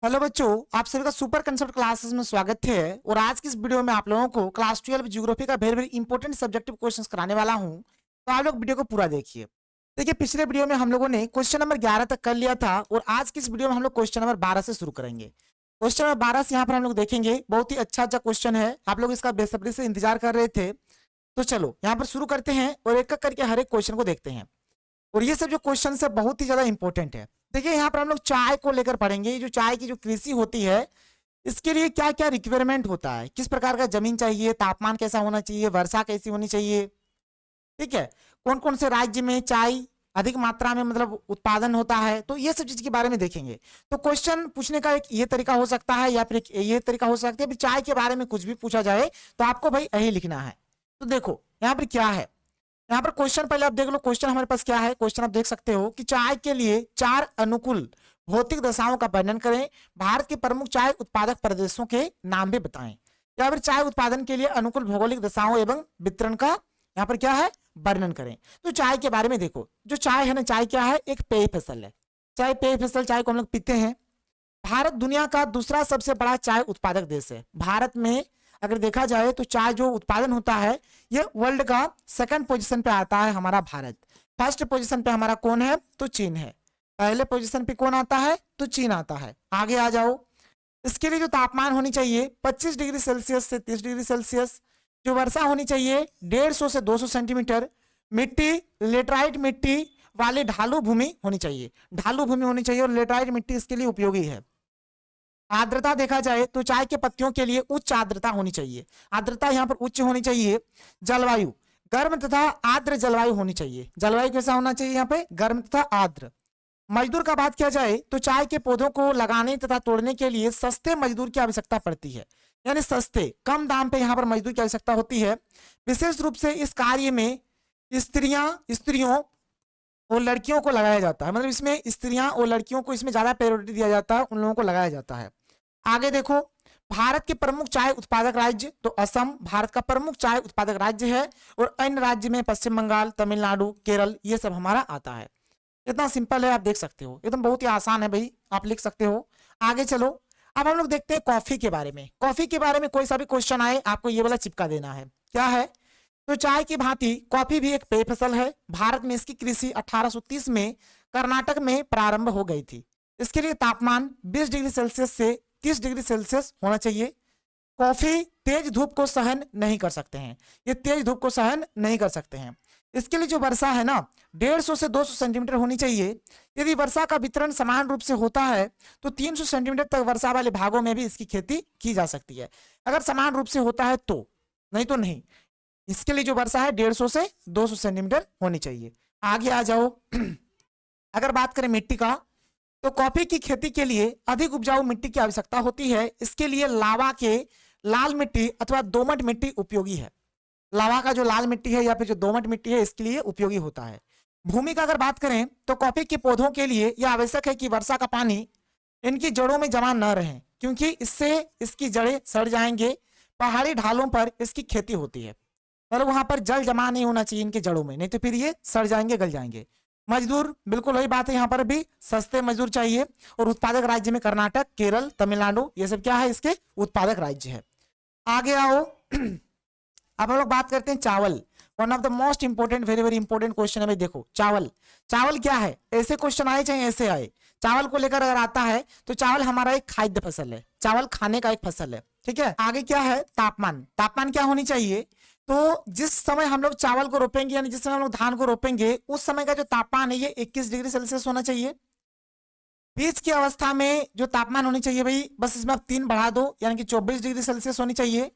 Hello बच्चों, आप सभी का सुपर कंसेप्ट क्लासेस में स्वागत है। और आज की इस वीडियो में आप लोगों को क्लास 12 ज्योग्राफी का very very important subjective questions कराने वाला हूं। तो आप लोग वीडियो को पूरा देखिए। देखिए, पिछले वीडियो में हम लोगों ने क्वेश्चन नंबर 11 तक कर लिया था और आज की इस वीडियो में हम लोग क्वेश्चन नंबर 12 से शुरू करेंगे। क्वेश्चन नंबर 12 से यहाँ पर हम लोग देखेंगे। बहुत ही अच्छा क्वेश्चन है, आप लोग इसका बेसब्री से इंतजार कर रहे थे। तो चलो यहाँ पर शुरू करते हैं और एक एक करके हर एक क्वेश्चन को देखते हैं। और ये सब जो क्वेश्चन है बहुत ही ज्यादा इंपॉर्टेंट है। देखिए, यहाँ पर हम लोग चाय को लेकर पढ़ेंगे। जो चाय की जो कृषि होती है, इसके लिए क्या क्या रिक्वायरमेंट होता है, किस प्रकार का जमीन चाहिए, तापमान कैसा होना चाहिए, वर्षा कैसी होनी चाहिए, ठीक है, कौन कौन से राज्य में चाय अधिक मात्रा में मतलब उत्पादन होता है, तो ये सब चीज के बारे में देखेंगे। तो क्वेश्चन पूछने का एक ये तरीका हो सकता है या फिर ये तरीका हो सकता है चाय के बारे में कुछ भी पूछा जाए तो आपको भाई यही लिखना है। तो देखो यहाँ पर क्या है, यहाँ पर क्वेश्चन पहले आप देख लो। क्वेश्चन हमारे पास क्या है, क्वेश्चन आप देख सकते हो कि चाय के लिए 4 अनुकूल भौतिक दशाओं का वर्णन करें। भारत के प्रमुख चाय उत्पादक प्रदेशों के नाम भी बताएं। या फिर चाय उत्पादन के लिए अनुकूल भौगोलिक दशाओं एवं वितरण का यहाँ पर क्या है, वर्णन करें। तो चाय के बारे में देखो, जो चाय है ना, चाय क्या है, एक पेय फसल है। चाय पेय फसल, चाय को हम लोग पीते हैं। भारत दुनिया का दूसरा सबसे बड़ा चाय उत्पादक देश है। भारत में अगर देखा जाए तो चाय जो उत्पादन होता है ये वर्ल्ड का सेकंड पोजीशन पे आता है हमारा भारत। फर्स्ट पोजीशन पे हमारा कौन है, तो चीन है। पहले पोजीशन पे कौन आता है, तो चीन आता है। आगे आ जाओ। इसके लिए जो तापमान होनी चाहिए 25 डिग्री सेल्सियस से 30 डिग्री सेल्सियस। जो वर्षा होनी चाहिए 150 से 200 सेंटीमीटर। मिट्टी लेटराइट मिट्टी वाली ढालू भूमि होनी चाहिए। ढालू भूमि होनी चाहिए और लेटराइट मिट्टी इसके लिए उपयोगी है। आर्द्रता देखा जाए तो चाय के पत्तियों के लिए उच्च आर्द्रता होनी चाहिए। आर्द्रता यहाँ पर उच्च होनी चाहिए। जलवायु गर्म तथा आर्द्र जलवायु होनी चाहिए। जलवायु कैसा होना चाहिए, यहाँ पे गर्म तथा आर्द्र। मजदूर का बात किया जाए तो चाय के पौधों को लगाने तथा तोड़ने के लिए सस्ते मजदूर की आवश्यकता पड़ती है। यानी सस्ते कम दाम पे यहाँ पर मजदूर की आवश्यकता होती है। विशेष रूप से इस कार्य में स्त्रियों और लड़कियों को लगाया जाता है। मतलब इसमें स्त्रियां और लड़कियों को इसमें ज्यादा प्रायोरिटी दिया जाता है, उन लोगों को लगाया जाता है। आगे देखो, भारत के प्रमुख चाय उत्पादक राज्य, तो असम भारत का प्रमुख चाय उत्पादक राज्य है। और अन्य राज्य में पश्चिम बंगाल, तमिलनाडु, केरल, ये सब हमारा आता है। इतना सिंपल है, आप देख सकते हो, एकदम बहुत ही आसान है भाई, आप लिख सकते हो। आगे चलो, अब हम लोग देखते हैं कॉफी के बारे में। कॉफी के बारे में कोई सा भी क्वेश्चन आए आपको ये वाला चिपका देना है। क्या है, तो चाय की भांति कॉफी भी एक पेय फसल है। भारत में इसकी कृषि 1830 में कर्नाटक में प्रारंभ हो गई थी। इसके लिए तापमान 20 डिग्री सेल्सियस से 30 डिग्री सेल्सियस होना चाहिए। कॉफी तेज धूप को सहन नहीं कर सकते हैं, ये तेज धूप को सहन नहीं कर सकते हैं। इसके लिए जो वर्षा है ना 150 से 200 सेंटीमीटर होनी चाहिए। यदि वर्षा का वितरण समान रूप से होता है तो 300 सेंटीमीटर तक वर्षा वाले भागों में भी इसकी खेती की जा सकती है। अगर समान रूप से होता है तो, नहीं तो नहीं। इसके लिए जो वर्षा है 150 से 200 सेंटीमीटर होनी चाहिए। आगे आ जाओ। अगर बात करें मिट्टी का, तो कॉफी की खेती के लिए अधिक उपजाऊ मिट्टी की आवश्यकता होती है। इसके लिए लावा के लाल मिट्टी अथवा दोमट मिट्टी उपयोगी है। लावा का जो लाल मिट्टी है या फिर जो दोमट मिट्टी है इसके लिए उपयोगी होता है। भूमि का अगर बात करें तो कॉफी के पौधों के लिए यह आवश्यक है कि वर्षा का पानी इनकी जड़ों में जमा न रहे, क्योंकि इससे इसकी जड़ें सड़ जाएंगे। पहाड़ी ढालों पर इसकी खेती होती है, मतलब वहां पर जल जमा नहीं होना चाहिए इनके जड़ों में, नहीं तो फिर ये सड़ जाएंगे, गल जाएंगे। मजदूर बिल्कुल वही बात है, यहाँ पर भी सस्ते मजदूर चाहिए। और उत्पादक राज्य में कर्नाटक, केरल, तमिलनाडु, ये सब क्या है, इसके उत्पादक राज्य है। आगे आओ। अब हम लोग बात करते हैं चावल। One of the most important, very very important question है भाई। देखो चावल, चावल क्या है, ऐसे क्वेश्चन आए चाहे ऐसे आए, चावल को लेकर अगर आता है तो चावल हमारा एक खाद्य फसल है। चावल खाने का एक फसल है, ठीक है। आगे क्या है, तापमान। तापमान क्या होनी चाहिए, तो जिस समय हम लोग चावल को रोपेंगे यानी जिस समय हम लोग धान को रोपेंगे उस समय का जो तापमान है ये 21 डिग्री सेल्सियस होना चाहिए। बीज की अवस्था में जो तापमान होनी चाहिए भाई, बस इसमें आप 3 बढ़ा दो, यानी कि 24 डिग्री सेल्सियस होनी चाहिए।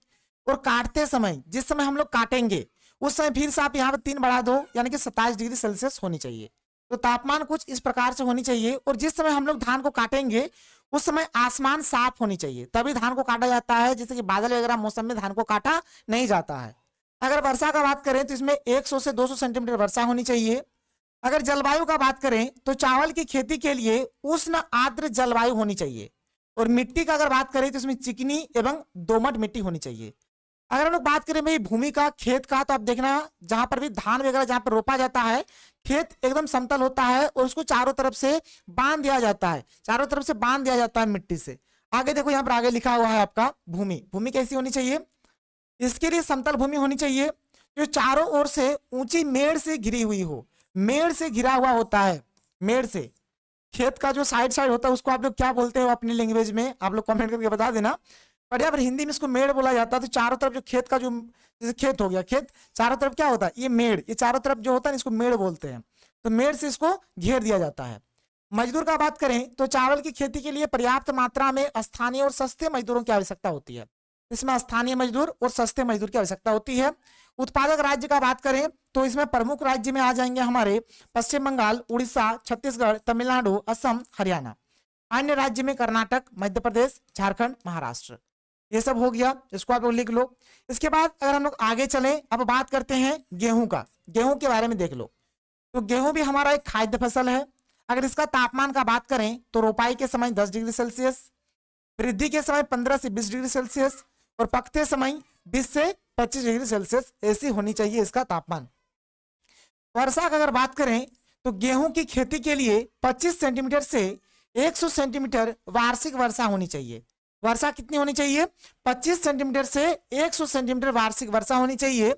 और काटते समय, जिस समय हम लोग काटेंगे उस समय फिर से आप यहाँ पर 3 बढ़ा दो, यानी कि 27 डिग्री सेल्सियस होनी चाहिए। तो तापमान कुछ इस प्रकार से होनी चाहिए। और जिस समय हम लोग धान को काटेंगे उस समय आसमान साफ होनी चाहिए, तभी धान को काटा जाता है। जैसे कि बादल वगैरह मौसम में धान को काटा नहीं जाता है। अगर वर्षा का बात करें तो इसमें 100 से 200 सेंटीमीटर वर्षा होनी चाहिए। अगर जलवायु का बात करें तो चावल की खेती के लिए उष्ण आर्द्र जलवायु होनी चाहिए। और मिट्टी का अगर बात करें तो इसमें चिकनी एवं दोमट मिट्टी होनी चाहिए। अगर हम लोग बात करें भाई भूमि का, खेत का, तो आप देखना जहां पर भी धान वगैरह जहां पर रोपा जाता है खेत एकदम समतल होता है और उसको चारों तरफ से बांध दिया जाता है, चारों तरफ से बांध दिया जाता है मिट्टी से। आगे देखो यहाँ पर आगे लिखा हुआ है आपका भूमि। भूमि कैसी होनी चाहिए? इसके लिए समतल भूमि होनी चाहिए जो चारों ओर से ऊंची मेड़ से घिरी हुई हो। मेड़ से घिरा हुआ होता है, मेड़ से। खेत का जो साइड साइड होता है उसको आप लोग क्या बोलते हो अपनी लैंग्वेज में, आप लोग कमेंट करके बता देना। पर यहाँ पर हिंदी में इसको मेड़ बोला जाता है। तो चारों तरफ जो खेत का जो, जैसे खेत हो गया, खेत चारों तरफ क्या होता है? ये मेड़, ये चारों तरफ जो होता है इसको मेड़ बोलते हैं। तो मेड़ से इसको घेर दिया जाता है। मजदूर का बात करें तो चावल की खेती के लिए पर्याप्त मात्रा में स्थानीय और सस्ते मजदूरों की आवश्यकता होती है। इसमें स्थानीय मजदूर और सस्ते मजदूर की आवश्यकता होती है। उत्पादक राज्य का बात करें तो इसमें प्रमुख राज्य में आ जाएंगे हमारे पश्चिम बंगाल, उड़ीसा, छत्तीसगढ़, तमिलनाडु, असम, हरियाणा। अन्य राज्य में कर्नाटक, मध्य प्रदेश, झारखंड, महाराष्ट्र। ये सब हो गया, इसको आप लोग लिख लो। इसके बाद अगर हम लोग आगे चले, अब बात करते हैं गेहूं का। गेहूं के बारे में देख लो। तो गेहूं भी हमारा एक खाद्य फसल है। अगर इसका तापमान का बात करें तो रोपाई के समय 10 डिग्री सेल्सियस, वृद्धि के समय 15 से 20 डिग्री सेल्सियस और पकते समय 20 से 25 डिग्री सेल्सियस ऐसी होनी चाहिए इसका तापमान। वर्षा की अगर बात करें तो गेहूं की खेती के लिए 25 सेंटीमीटर से 100 सेंटीमीटर वार्षिक वर्षा होनी चाहिए। वर्षा कितनी होनी चाहिए? 25 सेंटीमीटर से 100 सेंटीमीटर वार्षिक वर्षा होनी चाहिए।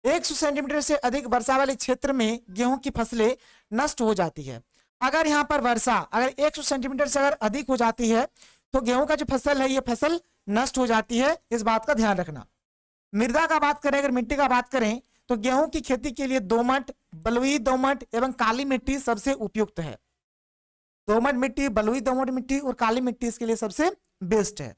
100 सेंटीमीटर से अधिक वर्षा वाले क्षेत्र में गेहूं की फसलें नष्ट हो जाती है। अगर यहाँ पर वर्षा अगर 100 सेंटीमीटर से अगर अधिक हो जाती है तो गेहूं का जो फसल है ये फसल नष्ट हो जाती है, इस बात का ध्यान रखना। मृदा का बात करें, अगर मिट्टी का बात करें तो गेहूं की खेती के लिए दोमट, बलुई दोमट एवं काली मिट्टी सबसे उपयुक्त है। दोमट मिट्टी, बलुई दोमट मिट्टी और काली मिट्टी इसके लिए सबसे बेस्ट है।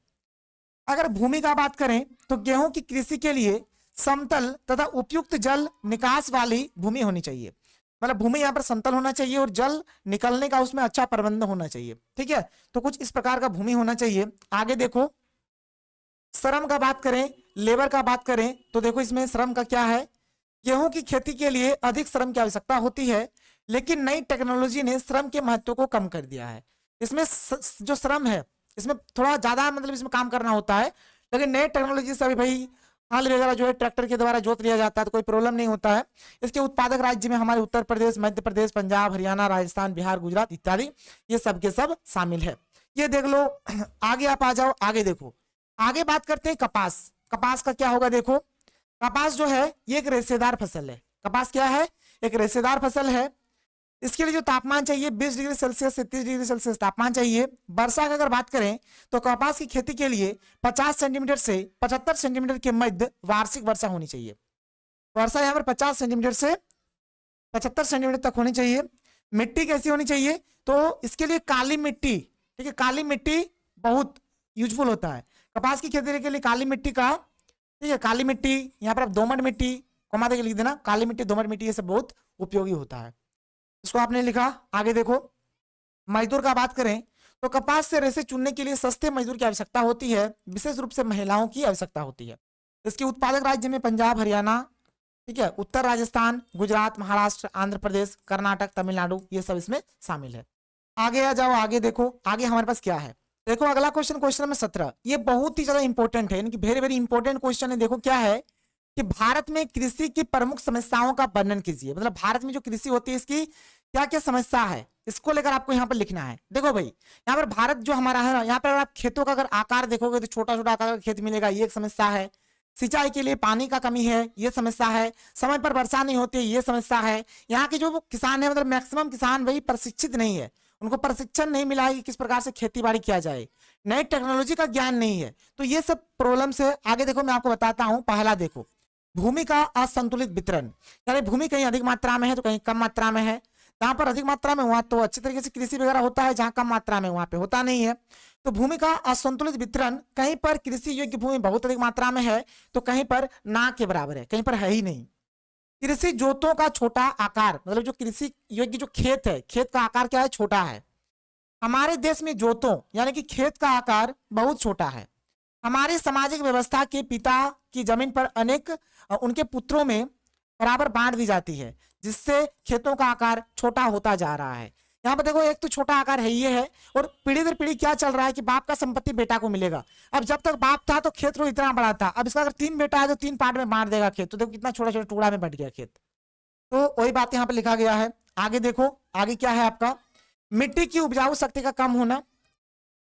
अगर भूमि का बात करें तो गेहूं की कृषि के लिए समतल तथा उपयुक्त जल निकास वाली भूमि होनी चाहिए। मतलब भूमि यहाँ पर समतल होना चाहिए और जल निकलने का उसमें अच्छा प्रबंध होना चाहिए। ठीक है, तो कुछ इस प्रकार का भूमि होना चाहिए। आगे देखो, श्रम का बात करें, लेबर का बात करें तो देखो इसमें श्रम का क्या है? गेहूं की खेती के लिए अधिक श्रम की आवश्यकता होती है, लेकिन नई टेक्नोलॉजी ने श्रम के महत्व को कम कर दिया है। इसमें जो श्रम है इसमें थोड़ा ज्यादा मतलब इसमें काम करना होता है, लेकिन नई टेक्नोलॉजी से अभी भाई हल वगैरह जो है ट्रैक्टर के द्वारा जोत लिया जाता है तो कोई प्रॉब्लम नहीं होता है। इसके उत्पादक राज्य में हमारे उत्तर प्रदेश, मध्य प्रदेश, पंजाब, हरियाणा, राजस्थान, बिहार, गुजरात इत्यादि ये सब के सब शामिल है। ये देख लो। आगे आप आ जाओ, आगे देखो। आगे बात करते हैं कपास। कपास का क्या होगा? देखो, कपास जो है ये एक रेशेदार फसल है। कपास क्या है? एक रेशेदार फसल है। इसके लिए जो तापमान चाहिए 20 डिग्री सेल्सियस से 30 डिग्री सेल्सियस तापमान चाहिए। वर्षा की अगर बात करें तो कपास की खेती के लिए 50 सेंटीमीटर से 75 सेंटीमीटर के मध्य वार्षिक वर्षा होनी चाहिए। वर्षा यहाँ पर 50 सेंटीमीटर से 75 सेंटीमीटर तक होनी चाहिए। मिट्टी कैसी होनी चाहिए? तो इसके लिए काली मिट्टी, ठीक है, काली मिट्टी बहुत यूजफुल होता है कपास की खेती के लिए। काली मिट्टी का, ठीक है, काली मिट्टी, यहाँ पर आप दोमट मिट्टी कमा देके लिख देना, काली मिट्टी, दोमट मिट्टी, ये सब बहुत उपयोगी होता है। इसको आपने लिखा। आगे देखो, मजदूर का बात करें तो कपास से रेशे चुनने के लिए सस्ते मजदूर की आवश्यकता होती है, विशेष रूप से महिलाओं की आवश्यकता होती है। इसके उत्पादक राज्य में पंजाब, हरियाणा, ठीक है, उत्तर राजस्थान, गुजरात, महाराष्ट्र, आंध्र प्रदेश, कर्नाटक, तमिलनाडु, ये सब इसमें शामिल है। आगे आ जाओ, आगे देखो, आगे हमारे पास क्या है। देखो अगला क्वेश्चन, क्वेश्चन नंबर 17, ये बहुत ही ज्यादा इंपॉर्टेंट है, यानी वेरी वेरी इंपॉर्टेंट क्वेश्चन है। देखो क्या है कि भारत में कृषि की प्रमुख समस्याओं का वर्णन कीजिए। मतलब भारत में जो कृषि होती है इसकी क्या क्या समस्या है, इसको लेकर आपको यहाँ पर लिखना है। देखो भाई, यहाँ पर भारत जो हमारा है ना, यहाँ पर आप खेतों का अगर आकार देखोगे तो छोटा छोटा आकार का खेत मिलेगा, ये एक समस्या है। सिंचाई के लिए पानी का कमी है, ये समस्या है। समय पर वर्षा नहीं होती है, ये समस्या है। यहाँ के जो किसान है, मतलब मैक्सिमम किसान भाई प्रशिक्षित नहीं है, उनको प्रशिक्षण नहीं मिला है कि किस प्रकार से खेती बाड़ी किया जाए, नई टेक्नोलॉजी का ज्ञान नहीं है। तो ये सब प्रॉब्लम्स है। आगे देखो, मैं आपको बताता हूँ। पहला देखो, भूमि का असंतुलित वितरण, यानी भूमि कहीं अधिक मात्रा में है तो कहीं कम मात्रा में है। जहां पर अधिक मात्रा में वहां तो अच्छी तरीके से कृषि वगैरह होता है, जहां कम मात्रा में वहां पे होता नहीं है। तो भूमि का असंतुलित वितरण, कहीं पर कृषि योग्य भूमि बहुत अधिक मात्रा में है तो कहीं पर ना के बराबर है, कहीं पर है ही नहीं। कृषि जोतों का छोटा आकार, मतलब जो कृषि योग्य जो खेत है, खेत का आकार क्या है? छोटा है। हमारे देश में जोतों यानी कि खेत का आकार बहुत छोटा है। हमारी सामाजिक व्यवस्था के पिता की जमीन पर अनेक उनके पुत्रों में बराबर बांट दी जाती है, जिससे खेतों का आकार छोटा होता जा रहा है। यहाँ पर देखो, एक तो छोटा आकार है ये है, और पीढ़ी दर पीढ़ी क्या चल रहा है कि बाप का संपत्ति बेटा को मिलेगा। अब जब तक बाप था तो खेत तो इतना बड़ा था, अब इसका अगर 3 बेटा है तो 3 पार्ट में बांट देगा खेत, तो देखो कितना छोटा छोटा टुकड़ा में बट गया खेत। तो वही बात यहाँ पे लिखा गया है। आगे देखो, आगे क्या है आपका, मिट्टी की उपजाऊ शक्ति का कम होना।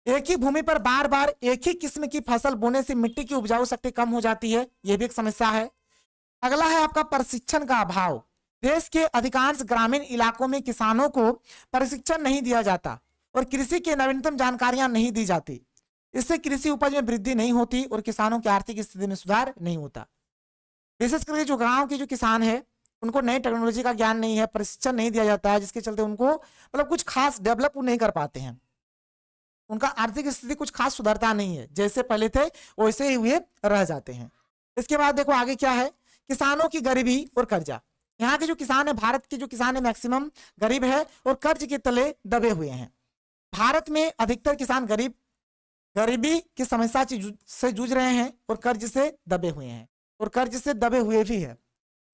एक ही भूमि पर बार बार एक ही किस्म की फसल बोने से मिट्टी की उपजाऊ शक्ति कम हो जाती है, यह भी एक समस्या है। अगला है आपका प्रशिक्षण का अभाव। देश के अधिकांश ग्रामीण इलाकों में किसानों को प्रशिक्षण नहीं दिया जाता और कृषि की नवीनतम जानकारियां नहीं दी जाती। इससे कृषि उपज में वृद्धि नहीं होती और किसानों की आर्थिक स्थिति में सुधार नहीं होता। विशेष करके जो गांव के जो किसान है उनको नई टेक्नोलॉजी का ज्ञान नहीं है, प्रशिक्षण नहीं दिया जाता है, जिसके चलते उनको मतलब कुछ खास डेवलप नहीं कर पाते हैं। उनका आर्थिक स्थिति कुछ खास सुधरता नहीं है, जैसे पहले थे वैसे ही हुए रह जाते हैं। इसके बाद देखो आगे क्या है, किसानों की गरीबी और कर्जा। यहाँ के जो किसान है, भारत के जो किसान है मैक्सिमम गरीब है और कर्ज के तले दबे हुए हैं। भारत में अधिकतर किसान गरीबी की समस्या से जूझ रहे हैं और कर्ज से दबे हुए हैं, और कर्ज से दबे हुए भी है।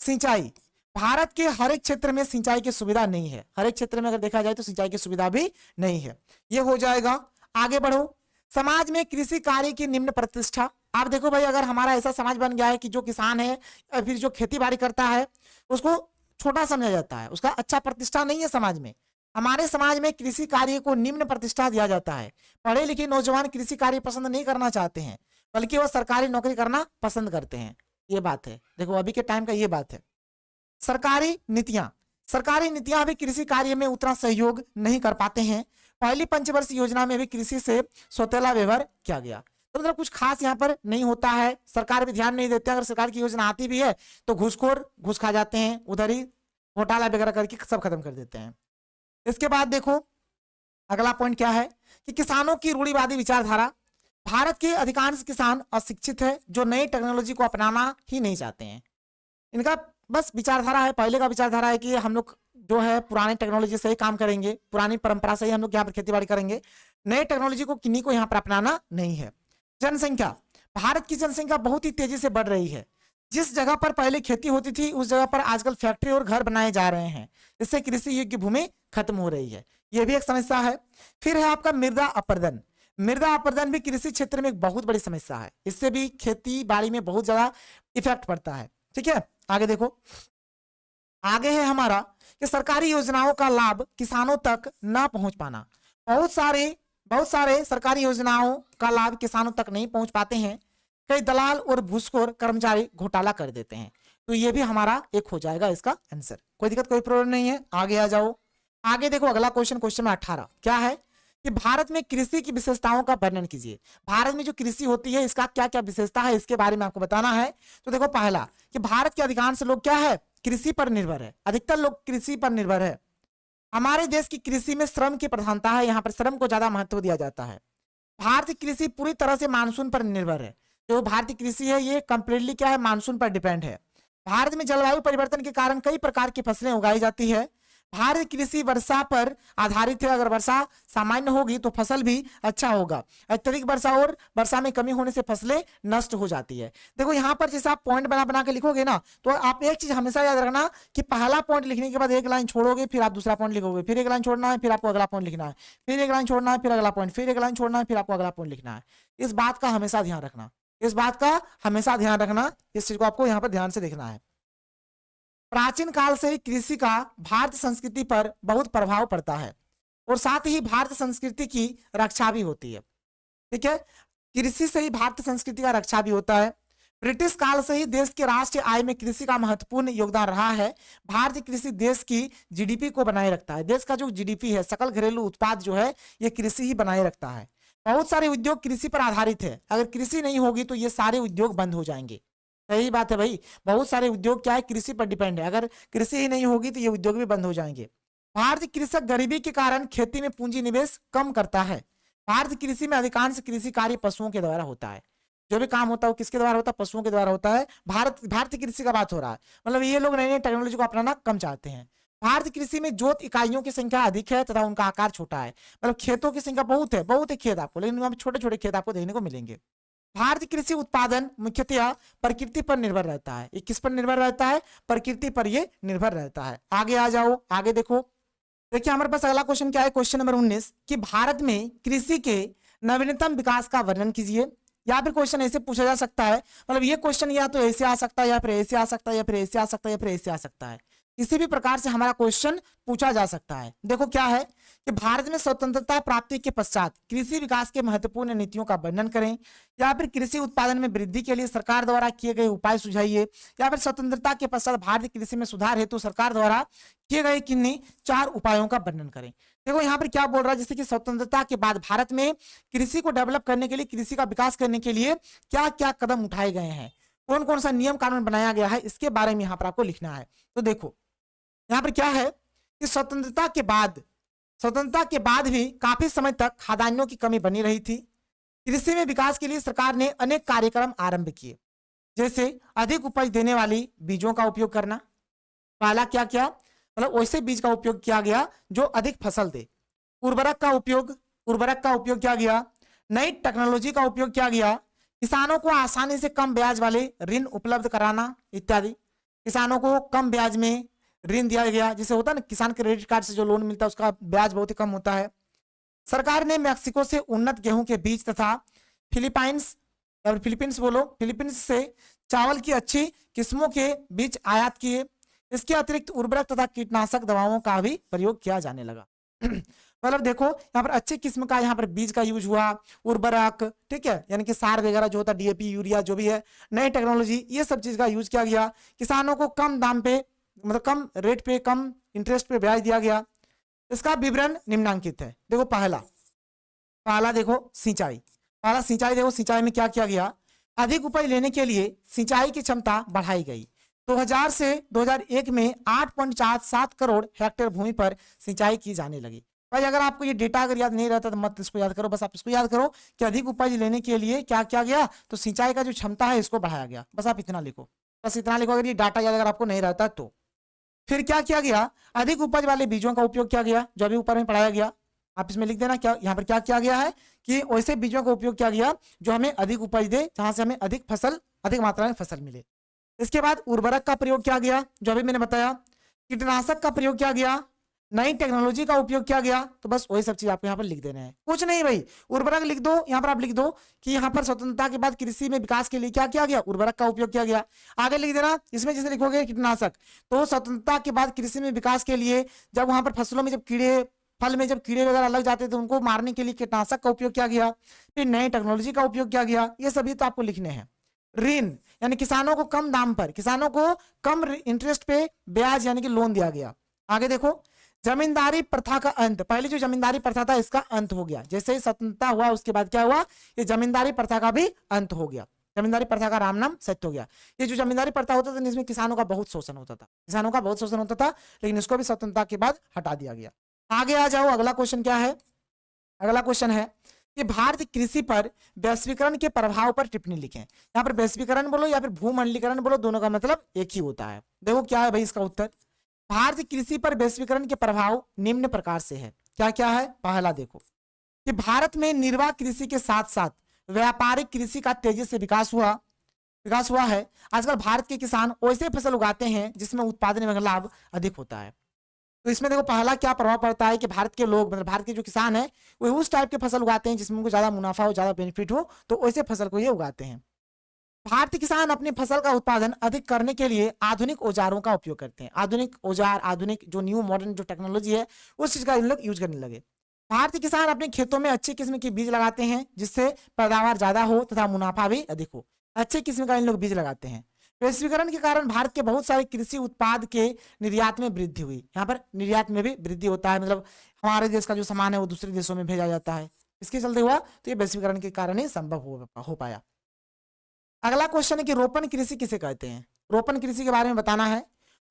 सिंचाई, भारत के हर एक क्षेत्र में सिंचाई की सुविधा नहीं है। हर एक क्षेत्र में अगर देखा जाए तो सिंचाई की सुविधा भी नहीं है। ये हो जाएगा। आगे बढ़ो, समाज में कृषि कार्य की निम्न प्रतिष्ठा। आप देखो भाई, अगर हमारा ऐसा समाज बन गया है कि जो किसान है या फिर जो खेती बाड़ी करता है उसको छोटा समझा जाता है, उसका अच्छा प्रतिष्ठा नहीं है समाज में। हमारे समाज में कृषि कार्य को निम्न प्रतिष्ठा दिया जाता है। पढ़े लिखे नौजवान कृषि कार्य पसंद नहीं करना चाहते हैं, बल्कि वह सरकारी नौकरी करना पसंद करते हैं। ये बात है, देखो अभी के टाइम का ये बात है। सरकारी नीतियां भी कृषि कार्य में उतना सहयोग नहीं कर पाते हैं। पहली पंचवर्षीय योजना में भी कृषि से सौतेला व्यवहार किया गया, तो मतलब कुछ खास यहाँ पर नहीं होता है। सरकार भी ध्यान नहीं देते। अगर सरकार की योजना आती भी है तो घूसखोर घूस खा जाते हैं, उधर ही घोटाला वगैरह करके सब खत्म कर देते हैं। इसके बाद देखो अगला पॉइंट क्या है कि किसानों की रूढ़िवादी विचारधारा। भारत के अधिकांश किसान अशिक्षित है, जो नई टेक्नोलॉजी को अपनाना ही नहीं चाहते हैं। इनका बस विचारधारा है, पहले का विचारधारा है कि हम लोग जो है पुरानी टेक्नोलॉजी से ही काम करेंगे, पुरानी परंपरा से ही हम लोग यहाँ पर खेती बाड़ी करेंगे, नई टेक्नोलॉजी को किन्हीं को यहाँ पर अपनाना नहीं है। जनसंख्या, भारत की जनसंख्या बहुत ही तेजी से बढ़ रही है। जिस जगह पर पहले खेती होती थी उस जगह पर आजकल फैक्ट्री और घर बनाए जा रहे हैं। इससे कृषि योग्य भूमि खत्म हो रही है, यह भी एक समस्या है। फिर है आपका मृदा अपरदन। मृदा अपरदन भी कृषि क्षेत्र में एक बहुत बड़ी समस्या है। इससे भी खेती बाड़ी में बहुत ज्यादा इफेक्ट पड़ता है। ठीक है, आगे देखो, आगे है हमारा कि सरकारी योजनाओं का लाभ किसानों तक ना पहुंच पाना। बहुत सारे सरकारी योजनाओं का लाभ किसानों तक नहीं पहुंच पाते हैं। कई दलाल और घूसखोर कर्मचारी घोटाला कर देते हैं। तो ये भी हमारा एक हो जाएगा इसका आंसर। कोई दिक्कत कोई प्रॉब्लम नहीं है। आगे आ जाओ, आगे देखो अगला क्वेश्चन में 18 क्या है कि भारत में कृषि की विशेषताओं का वर्णन कीजिए। भारत में जो कृषि होती है इसका क्या क्या विशेषता है, इसके बारे में आपको बताना है। तो देखो पहला कि भारत के अधिकांश लोग क्या है, कृषि पर निर्भर है। अधिकतर लोग कृषि पर निर्भर है। हमारे देश की कृषि में श्रम की प्रधानता है, यहाँ पर श्रम को ज्यादा महत्व दिया जाता है। भारतीय कृषि पूरी तरह से मानसून पर निर्भर है। जो भारतीय कृषि है ये कंप्लीटली क्या है, मानसून पर डिपेंड है। भारत में जलवायु परिवर्तन के कारण कई प्रकार की फसलें उगाई जाती है। भारत कृषि वर्षा पर आधारित है। अगर वर्षा सामान्य होगी तो फसल भी अच्छा होगा। अत्यधिक वर्षा और वर्षा में कमी होने से फसलें नष्ट हो जाती है। देखो यहाँ पर जैसे आप पॉइंट बना के लिखोगे ना, तो आप एक चीज हमेशा याद रखना कि पहला पॉइंट लिखने के बाद एक लाइन छोड़ोगे, फिर आप दूसरा पॉइंट लिखोगे, फिर एक लाइन छोड़ना है, फिर आपको अगला पॉइंट लिखना है, फिर एक लाइन छोड़ना है, फिर अगला पॉइंट, फिर एक लाइन छोड़ना है, फिर आपको अगला पॉइंट लिखना है। इस बात का हमेशा ध्यान रखना, इस चीज को आपको यहाँ पर ध्यान से देखना है। प्राचीन काल से ही कृषि का भारतीय संस्कृति पर बहुत प्रभाव पड़ता है और साथ ही भारतीय संस्कृति की रक्षा भी होती है। ठीक है, कृषि से ही भारतीय संस्कृति का रक्षा भी होता है। ब्रिटिश काल से ही देश के राष्ट्रीय आय में कृषि का महत्वपूर्ण योगदान रहा है। भारतीय कृषि देश की जीडीपी को बनाए रखता है। देश का जो जीडीपी है, सकल घरेलू उत्पाद जो है, ये कृषि ही बनाए रखता है। बहुत सारे उद्योग कृषि पर आधारित है। अगर कृषि नहीं होगी तो ये सारे उद्योग बंद हो जाएंगे। सही बात है भाई, बहुत सारे उद्योग क्या है, कृषि पर डिपेंड है। अगर कृषि ही नहीं होगी तो ये उद्योग भी बंद हो जाएंगे। भारतीय कृषक गरीबी के कारण खेती में पूंजी निवेश कम करता है। भारतीय कृषि में अधिकांश कृषि कार्य पशुओं के द्वारा होता है। जो भी काम होता है वो किसके द्वारा होता है, पशुओं के द्वारा होता है। भारतीय कृषि का बात हो रहा है, मतलब ये लोग नई नई टेक्नोलॉजी को अपनाना कम चाहते हैं। भारतीय कृषि में जोत इकाइयों की संख्या अधिक है तथा उनका आकार छोटा है। मतलब खेतों की संख्या बहुत है खेत आपको, लेकिन वहां छोटे छोटे खेत आपको देखने को मिलेंगे। भारतीय कृषि उत्पादन मुख्यतः प्रकृति पर निर्भर रहता है। ये किस पर निर्भर रहता है, प्रकृति पर ये निर्भर रहता है। आगे आ जाओ, आगे देखो, देखिए हमारे पास अगला क्वेश्चन क्या है, क्वेश्चन नंबर 19 कि भारत में कृषि के नवीनतम विकास का वर्णन कीजिए। या फिर क्वेश्चन ऐसे पूछा जा सकता है, मतलब ये क्वेश्चन या तो ऐसे आ सकता है, या फिर ऐसे आ सकता है, या फिर ऐसे आ सकता है, या फिर ऐसे आ सकता है। किसी भी प्रकार से हमारा क्वेश्चन पूछा जा सकता है। देखो क्या है कि भारत में स्वतंत्रता प्राप्ति के पश्चात कृषि विकास के महत्वपूर्ण नीतियों का वर्णन करें, या फिर कृषि उत्पादन में वृद्धि के लिए सरकार द्वारा किए गए उपाय सुझाइए, या फिर स्वतंत्रता के पश्चात भारतीय कृषि में सुधार हेतु सरकार द्वारा किए गए किन्हीं 4 उपायों का वर्णन करें। देखो यहाँ पर क्या बोल रहा है, जैसे कि स्वतंत्रता के बाद भारत में कृषि को डेवलप करने के लिए, कृषि का विकास करने के लिए क्या क्या कदम उठाए गए हैं, कौन कौन सा नियम कानून बनाया गया है, इसके बारे में यहाँ पर आपको लिखना है। तो देखो यहाँ पर क्या है कि स्वतंत्रता के बाद भी काफी समय तक खाद्यान्नों की कमी बनी रही थी। कृषि में विकास के लिए सरकार ने अनेक कार्यक्रम आरंभ किए, जैसे अधिक उपज देने वाली बीजों का उपयोग करना। पहला क्या क्या, मतलब वैसे बीज का उपयोग किया गया जो अधिक फसल दे। उर्वरक का उपयोग किया गया। नई टेक्नोलॉजी का उपयोग किया गया। किसानों को आसानी से कम ब्याज वाले ऋण उपलब्ध कराना इत्यादि। किसानों को कम ब्याज में ऋण दिया गया, जैसे होता है ना किसान क्रेडिट कार्ड से जो लोन मिलता है उसका ब्याज बहुत ही कम होता है। सरकार ने मैक्सिको से उन्नत गेहूं के बीज तथा फिलीपींस से चावल की अच्छी किस्मों के बीज आयात किए। इसके अतिरिक्त उर्वरक तथा कीटनाशक दवाओं का भी प्रयोग किया जाने लगा। मतलब देखो यहाँ पर अच्छी किस्म का यहाँ पर बीज का यूज हुआ, उर्वरक, ठीक है, यानी कि सार वगैरह जो होता है, डीएपी, यूरिया जो भी है, नई टेक्नोलॉजी, ये सब चीज का यूज किया गया। किसानों को कम दाम पे, मतलब कम रेट पे, कम इंटरेस्ट पे ब्याज दिया गया। इसका विवरण निम्नांकित है। देखो पहला देखो सिंचाई। देखो सिंचाई में क्या किया गया, अधिक उपज लेने के लिए सिंचाई की क्षमता बढ़ाई गई। 2000 से 2001 में 8.47 करोड़ हेक्टेयर भूमि पर सिंचाई की जाने लगी। भाई अगर आपको ये डेटा अगर याद नहीं रहता तो मत इसको याद करो, बस आप इसको याद करो कि अधिक उपज लेने के लिए क्या किया गया, तो सिंचाई का जो क्षमता है इसको बढ़ाया गया। बस आप इतना लिखो, अगर ये डाटा याद अगर आपको नहीं रहता तो। फिर क्या किया गया, अधिक उपज वाले बीजों का उपयोग किया गया, जो अभी ऊपर में पढ़ाया गया। आप इसमें लिख देना क्या यहाँ पर क्या किया गया है कि वैसे बीजों का उपयोग किया गया जो हमें अधिक उपज दे, जहां से हमें अधिक मात्रा में फसल मिले। इसके बाद उर्वरक का प्रयोग किया गया, जो अभी मैंने बताया। कीटनाशक का प्रयोग किया गया। नई टेक्नोलॉजी का उपयोग किया गया। तो बस वही सब चीज आपको यहाँ पर लिख देना है, कुछ नहीं भाई। उर्वरक लिख दो, यहाँ पर आप लिख दो कि यहाँ पर स्वतंत्रता के बाद कृषि में विकास के लिए क्या किया गया, उर्वरक का उपयोग किया गया। आगे लिख देना, इसमें जैसे लिखोगे कीटनाशक, तो स्वतंत्रता के बाद कृषि में विकास के लिए जब वहां पर फसलों में फल में जब कीड़े वगैरह लग जाते थे, उनको मारने के लिए कीटनाशक का उपयोग किया गया। फिर नई टेक्नोलॉजी का उपयोग किया गया। ये सभी तो आपको लिखने हैं। ऋण यानी किसानों को कम दाम पर, किसानों को कम इंटरेस्ट पे ब्याज यानी कि लोन दिया गया। आगे देखो जमींदारी प्रथा का अंत। पहले जो जमींदारी प्रथा था इसका अंत हो गया। जैसे ही स्वतंत्रता हुआ उसके बाद क्या हुआ, ये जमींदारी प्रथा का भी अंत हो गया। जमींदारी प्रथा का राम नाम सत्य हो गया। ये जो जमींदारी प्रथा होता था इसमें किसानों का बहुत शोषण होता था, लेकिन इसको भी स्वतंत्रता के बाद हटा दिया गया। आगे आ जाओ, अगला क्वेश्चन क्या है। अगला क्वेश्चन है कि भारतीय कृषि पर वैश्वीकरण के प्रभाव पर टिप्पणी लिखें। यहाँ पर वैश्वीकरण बोलो या फिर भूमंडलीकरण बोलो, दोनों का मतलब एक ही होता है। देखो क्या है भाई इसका उत्तर, भारतीय कृषि पर वैश्वीकरण के प्रभाव निम्न प्रकार से है। क्या क्या है, पहला देखो कि भारत में निर्वाह कृषि के साथ साथ व्यापारिक कृषि का तेजी से विकास हुआ है। आजकल भारत के किसान वैसे फसल उगाते हैं जिसमें उत्पादन में लाभ अधिक होता है। तो इसमें देखो पहला क्या प्रभाव पड़ता है कि भारत के लोग, मतलब भारत के जो किसान है वो उस टाइप के फसल उगाते हैं जिसमें उनको ज्यादा मुनाफा हो, ज्यादा बेनिफिट हो, तो वैसे फसल को ये उगाते हैं। भारतीय किसान अपनी फसल का उत्पादन अधिक करने के लिए आधुनिक औजारों का उपयोग करते हैं। आधुनिक औजार, आधुनिक जो न्यू मॉडर्न जो टेक्नोलॉजी है उस चीज का इन लोग यूज करने लगे। भारतीय किसान अपने खेतों में अच्छी किस्म के बीज लगाते हैं जिससे पैदावार ज्यादा हो तथा मुनाफा भी अधिक हो। अच्छे किस्म का इन लोग बीज लगाते हैं। वैश्वीकरण के कारण भारत के बहुत सारे कृषि उत्पाद के निर्यात में वृद्धि हुई। यहाँ पर निर्यात में भी वृद्धि होता है, मतलब हमारे देश का जो सामान है वो दूसरे देशों में भेजा जाता है। इसके चलते हुआ, तो ये वैश्वीकरण के कारण ही संभव हो पाया। अगला क्वेश्चन है कि रोपण कृषि किसे कहते हैं। रोपण कृषि के बारे में बताना है।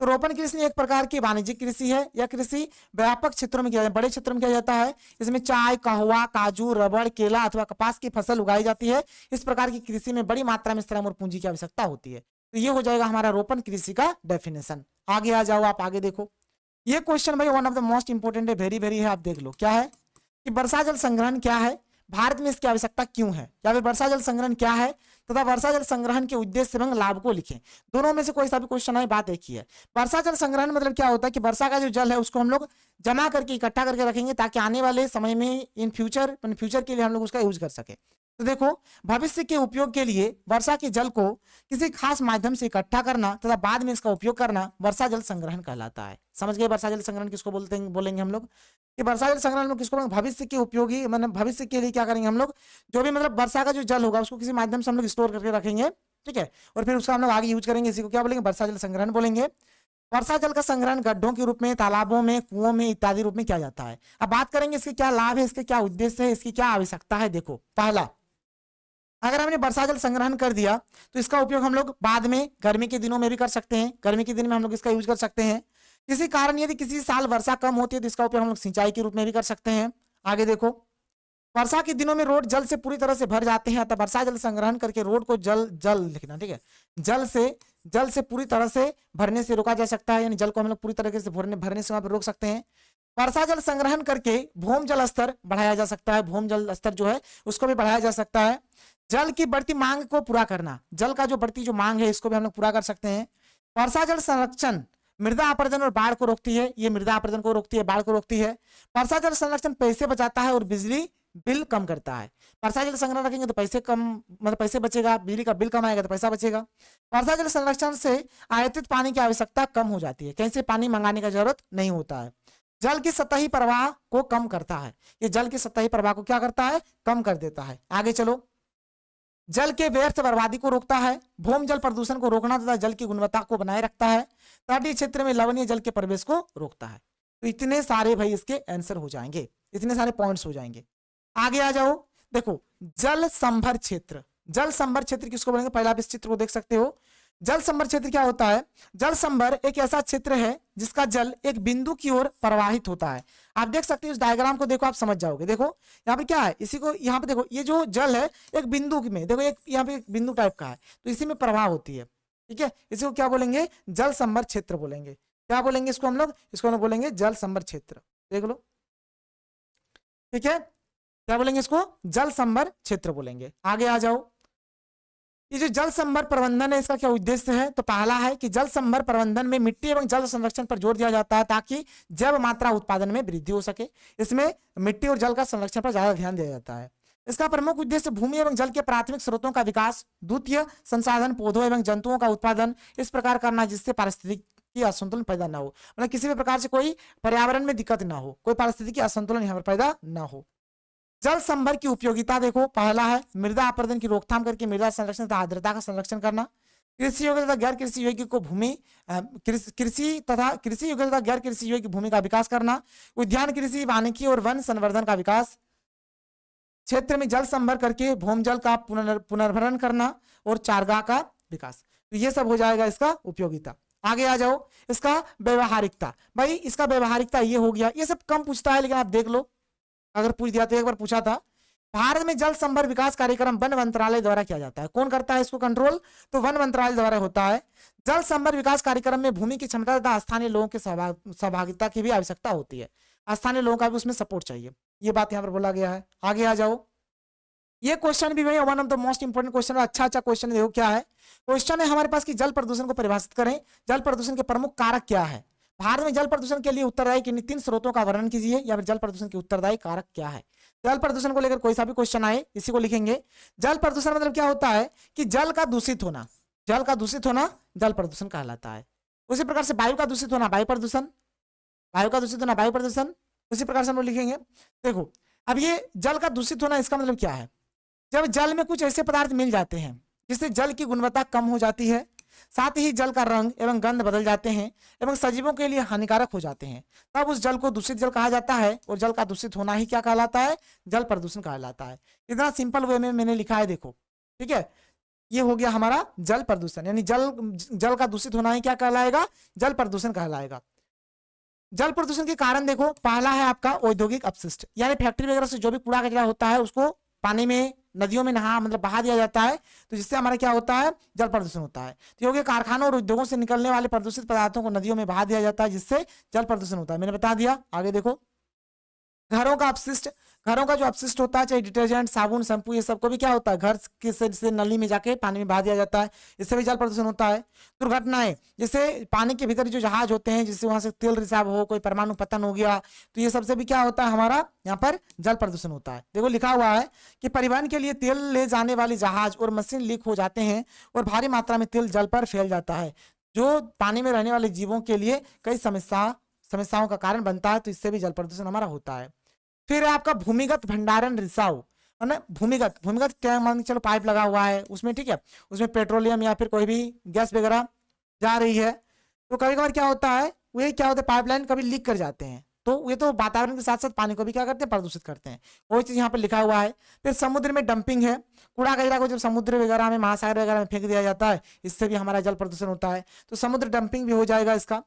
तो रोपण कृषि एक प्रकार की वाणिज्यिक कृषि है। यह कृषि व्यापक क्षेत्रों में किया जाता है, बड़े क्षेत्रों में किया जाता है। इसमें चाय, कहवा, काजू, रबड़, केला अथवा कपास की फसल उगाई जाती है। इस प्रकार की कृषि में बड़ी मात्रा में श्रम और पूंजी की आवश्यकता होती है। तो ये हो जाएगा हमारा रोपण कृषि का डेफिनेशन। आगे आ जाओ, आप आगे देखो। ये क्वेश्चन भाई one of the most important है, वेरी वेरी है। आप देख लो क्या है कि वर्षा जल संग्रहण क्या है, भारत में इसकी आवश्यकता क्यों है, या फिर वर्षा जल संग्रहण क्या है तथा वर्षा जल संग्रहण के उद्देश्य एवं लाभ को लिखें। दोनों में से कोई सा भी क्वेश्चन है, बात एक ही है। वर्षा जल संग्रहण मतलब क्या होता है कि वर्षा का जो जल है उसको हम लोग जमा करके इकट्ठा करके रखेंगे ताकि आने वाले समय में इन फ्यूचर के लिए हम लोग उसका यूज कर सके। तो देखो, भविष्य के उपयोग के लिए वर्षा के जल को किसी खास माध्यम से इकट्ठा करना तथा बाद में इसका उपयोग करना वर्षा जल संग्रहण कहलाता है। समझ गए वर्षा जल संग्रहण किसको बोलते हैं, बोलेंगे हम लोग कि वर्षा जल संग्रहण में किसको बोलेंगे, भविष्य के उपयोगी, मतलब भविष्य के लिए क्या करेंगे हम लोग, जो भी मतलब वर्षा का जो जल होगा उसको किसी माध्यम से हम लोग स्टोर करके रखेंगे, ठीक है, और फिर उसका हम लोग आगे यूज करेंगे, इसी को क्या बोलेंगे, वर्षा जल संग्रहण बोलेंगे। वर्षा जल का संग्रहण गड्ढों के रूप में, तालाबों में, कुओं में इत्यादि रूप में किया जाता है। अब बात करेंगे इसके क्या लाभ है, इसके क्या उद्देश्य है, इसकी क्या आवश्यकता है। देखो, पहला, अगर हमने वर्षा जल संग्रहण कर दिया तो इसका उपयोग हम लोग बाद में गर्मी के दिनों में भी कर सकते हैं, गर्मी के दिन में हम लोग इसका यूज कर सकते हैं। किसी कारण यदि किसी साल वर्षा कम होती है तो इसका उपयोग हम लोग सिंचाई के रूप में भी कर सकते हैं। आगे देखो, वर्षा के दिनों में रोड जल से पूरी तरह से भर जाते हैं, अतः वर्षा जल संग्रहण करके रोड को जल लिखना, ठीक है, जल से पूरी तरह से भरने से रोका जा सकता है, यानी जल को हम लोग पूरी तरीके से भरने से वहां पर रोक सकते हैं। वर्षा जल संग्रहण करके भूम जल स्तर बढ़ाया जा सकता है, भूम जल स्तर जो है उसको भी बढ़ाया जा सकता है। जल की बढ़ती मांग को पूरा करना, जल का जो बढ़ती जो मांग है इसको भी हम लोग पूरा कर सकते हैं। वर्षा जल संरक्षण मृदा अपरदन और बाढ़ को रोकती है, ये मृदा अपरदन को रोकती है, बाढ़ को रोकती है। वर्षा जल संरक्षण पैसे बचाता है और बिजली बिल कम करता है। वर्षा जल संग्रह रखेंगे तो पैसे कम, मतलब पैसे बचेगा, बिजली का बिल कम आएगा तो पैसा बचेगा। वर्षा जल संरक्षण से आयातित पानी की आवश्यकता कम हो जाती है, कहीं से पानी मंगाने का जरूरत नहीं होता है। जल की सतही प्रवाह को कम करता है, ये जल की सतही प्रवाह को क्या करता है, कम कर देता है। आगे चलो, जल के व्यर्थ बर्बादी को रोकता है, भूम जल प्रदूषण को रोकना तथा जल की गुणवत्ता को बनाए रखता है, तटीय क्षेत्र में लवणीय जल के प्रवेश को रोकता है। तो इतने सारे भाई इसके आंसर हो जाएंगे, इतने सारे पॉइंट्स हो जाएंगे। आगे आ जाओ, देखो जल संभर क्षेत्र, जल संभर क्षेत्र किसको बोलेंगे, पहला आप इस चित्र को देख सकते हो। जल संभर क्षेत्र क्या होता है, जल संभर एक ऐसा क्षेत्र है जिसका जल एक बिंदु की ओर प्रवाहित होता है। आप देख सकते हो, इस डायग्राम को देखो, आप समझ जाओगे। देखो यहाँ पे क्या है, इसी को यहाँ पे देखो, ये जो जल है एक बिंदु में, देखो एक यहाँ पे एक बिंदु टाइप का है, तो इसी में प्रवाह होती है, ठीक है, इसी को क्या बोलेंगे, जल संभर क्षेत्र बोलेंगे। क्या बोलेंगे इसको हम लोग, इसको हम लोग बोलेंगे जल संभर क्षेत्र, देख लो, ठीक है, क्या बोलेंगे इसको, जल संभर क्षेत्र बोलेंगे। आगे आ जाओ, ये जो जल संभर प्रबंधन है इसका क्या उद्देश्य है, तो पहला है कि जल संभर प्रबंधन में मिट्टी एवं जल संरक्षण पर जोर दिया जाता है ताकि जैव मात्रा उत्पादन में वृद्धि हो सके। इसमें मिट्टी और जल का संरक्षण पर ज्यादा ध्यान दिया जाता है। इसका प्रमुख उद्देश्य भूमि एवं जल के प्राथमिक स्रोतों का विकास, द्वितीय संसाधन पौधों एवं जंतुओं का उत्पादन इस प्रकार करना जिससे पारिस्थितिकी असंतुलन पैदा न हो, मतलब किसी भी प्रकार से कोई पर्यावरण में दिक्कत ना हो, कोई पारिस्थितिकी असंतुलन यहाँ पर पैदा न हो। जल संभर की उपयोगिता देखो, पहला है मृदा अपरदन की रोकथाम करके मृदा संरक्षण तथा आर्द्रता का संरक्षण करना। कृषि योग्य तथा गैर कृषि योग्य को भूमि कृषि योग्य तथा गैर कृषि योग्य भूमि का विकास करना। उद्यान कृषि, वानिकी और वन संवर्धन का विकास। क्षेत्र में जल संभर करके भूम जल का पुनर्भरण करना और चारागाह का विकास। तो ये सब हो जाएगा इसका उपयोगिता। आगे आ जाओ, इसका व्यवहारिकता, भाई इसका व्यवहारिकता ये हो गया, ये सब कम पूछता है लेकिन आप देख लो, अगर पूछ दिया तो एक बार पूछा था। भारत में जल संभर विकास कार्यक्रम वन मंत्रालय द्वारा किया जाता है। कौन करता है इसको कंट्रोल, तो वन मंत्रालय द्वारा होता है। जल संभर विकास कार्यक्रम में भूमि की क्षमता तथा स्थानीय लोगों की सहभागिता की भी आवश्यकता होती है, स्थानीय लोगों का भी उसमें सपोर्ट चाहिए, ये बात यहाँ पर बोला गया है। आगे आ जाओ, ये क्वेश्चन भी भाई one of the most important question, अच्छा क्वेश्चन देखो क्या है। क्वेश्चन है हमारे पास कि जल प्रदूषण को परिभाषित करें, जल प्रदूषण के प्रमुख कारक क्या है। भारत में जल प्रदूषण के लिए उत्तरदायी किन्हीं 3 स्रोतों का वर्णन कीजिए, या फिर जल प्रदूषण के उत्तरदायी कारक क्या है। जल प्रदूषण को लेकर कोई सा भी क्वेश्चन आए इसी को लिखेंगे। जल प्रदूषण मतलब क्या होता है कि जल का दूषित होना, जल का दूषित होना जल प्रदूषण कहलाता है। उसी प्रकार से वायु का दूषित होना वायु प्रदूषण, वायु का दूषित होना वायु प्रदूषण, उसी प्रकार से हम लोग लिखेंगे। देखो अब ये जल का दूषित होना इसका मतलब क्या है, जब जल में कुछ ऐसे पदार्थ मिल जाते हैं जिससे जल की गुणवत्ता कम हो जाती है, साथ ही जल का रंग एवं गंध बदल जाते हैं एवं सजीवों के लिए हानिकारक हो जाते हैं, तब उस जल को दूषित जल कहा जाता है। और जल का दूषित होना ही क्या कहलाता है, जल प्रदूषण कहलाता है। इतना सिंपल वे में मैंने लिखा है, देखो ठीक है, ये हो गया हमारा जल प्रदूषण, यानी जल का दूषित होना ही क्या कहलाएगा, जल प्रदूषण कहलाएगा। जल प्रदूषण के कारण देखो, पहला है आपका औद्योगिक अपशिष्ट, यानी फैक्ट्री वगैरह से जो भी कूड़ा कचरा होता है उसको पानी में, नदियों में बहा दिया जाता है, तो जिससे हमारा क्या होता है, जल प्रदूषण होता है। तो ये कारखानों और उद्योगों से निकलने वाले प्रदूषित पदार्थों को नदियों में बहा दिया जाता है, जिससे जल प्रदूषण होता है, मैंने बता दिया। आगे देखो, घरों का अपशिष्ट, घरों का जो अपशिष्ट होता है, चाहे डिटर्जेंट, साबुन, शैम्पू, ये सबको भी क्या होता है, घर के से नली में जाके पानी में बहा दिया जाता है, इससे भी जल प्रदूषण होता है। दुर्घटनाएं, जैसे पानी के भीतर जो जहाज होते हैं, जिससे वहां से तेल रिसाव हो, कोई परमाणु पतन हो गया, तो ये सबसे भी क्या होता है, हमारा यहाँ पर जल प्रदूषण होता है। देखो लिखा हुआ है कि परिवहन के लिए तेल ले जाने वाली जहाज और मशीन लीक हो जाते हैं और भारी मात्रा में तेल जल पर फैल जाता है, जो पानी में रहने वाले जीवों के लिए कई समस्याओं का कारण बनता है, तो इससे भी जल प्रदूषण हमारा होता है। फिर आपका भूमिगत भंडारण रिसाव, है ना, भूमिगत क्या मान के चलो पाइप लगा हुआ है उसमें, ठीक है, उसमें पेट्रोलियम या फिर कोई भी गैस वगैरह जा रही है, तो कभी कभार क्या होता है, वे क्या होता है, पाइपलाइन कभी लीक कर जाते हैं, तो ये तो वातावरण के साथ साथ पानी को भी क्या करते हैं, प्रदूषित करते हैं। वही चीज यहाँ पर लिखा हुआ है। फिर समुद्र में डंपिंग है, कूड़ा कचरा को जब समुद्र वगैरह में, महासागर वगैरह में फेंक दिया जाता है, इससे भी हमारा जल प्रदूषण होता है, तो समुद्र डंपिंग भी हो जाएगा इसका।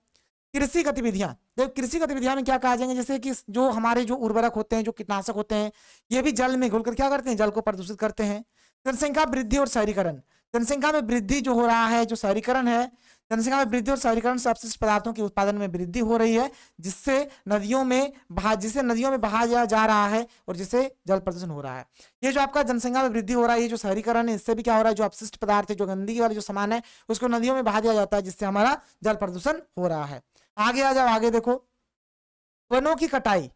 कृषि गतिविधियां, देखो कृषि गतिविधियां में क्या कहा जाएंगे, जैसे कि जो हमारे जो उर्वरक होते हैं, जो कीटनाशक होते हैं, ये भी जल में घुलकर क्या करते हैं, जल को प्रदूषित करते हैं। जनसंख्या वृद्धि और शहरीकरण, जनसंख्या में वृद्धि जो हो रहा है, जो शहरीकरण है, जनसंख्या में वृद्धि और शहरीकरण से अपशिष्ट पदार्थों के उत्पादन में वृद्धि हो रही है, जिससे नदियों में बहाया जा रहा है और जिससे जल प्रदूषण हो रहा है। ये जो आपका जनसंख्या में वृद्धि हो रहा है, ये जो शहरीकरण है, इससे भी क्या हो रहा है, जो अपशिष्ट पदार्थ है, जो गंदगी वाले जो सामान है, उसको नदियों में बहा दिया जाता है, जिससे हमारा जल प्रदूषण हो रहा है। आगे आ जाओ, आगे देखो, वनों की कटाई,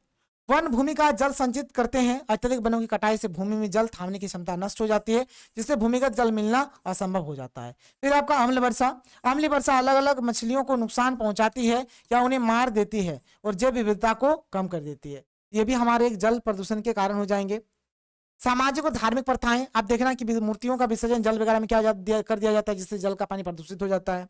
वन भूमि का जल संचित करते हैं, अत्यधिक वनों की कटाई से भूमि में जल थामने की क्षमता नष्ट हो जाती है, जिससे भूमिगत जल मिलना असंभव हो जाता है। फिर आपका अम्ल वर्षा, अम्लीय वर्षा अलग अलग मछलियों को नुकसान पहुंचाती है या उन्हें मार देती है और जैव विविधता को कम कर देती है, ये भी हमारे एक जल प्रदूषण के कारण हो जाएंगे। सामाजिक और धार्मिक प्रथाएं, आप देखना कि मूर्तियों का विसर्जन जल वगैरह में क्या कर दिया जाता है, जिससे जल का पानी प्रदूषित हो जाता है।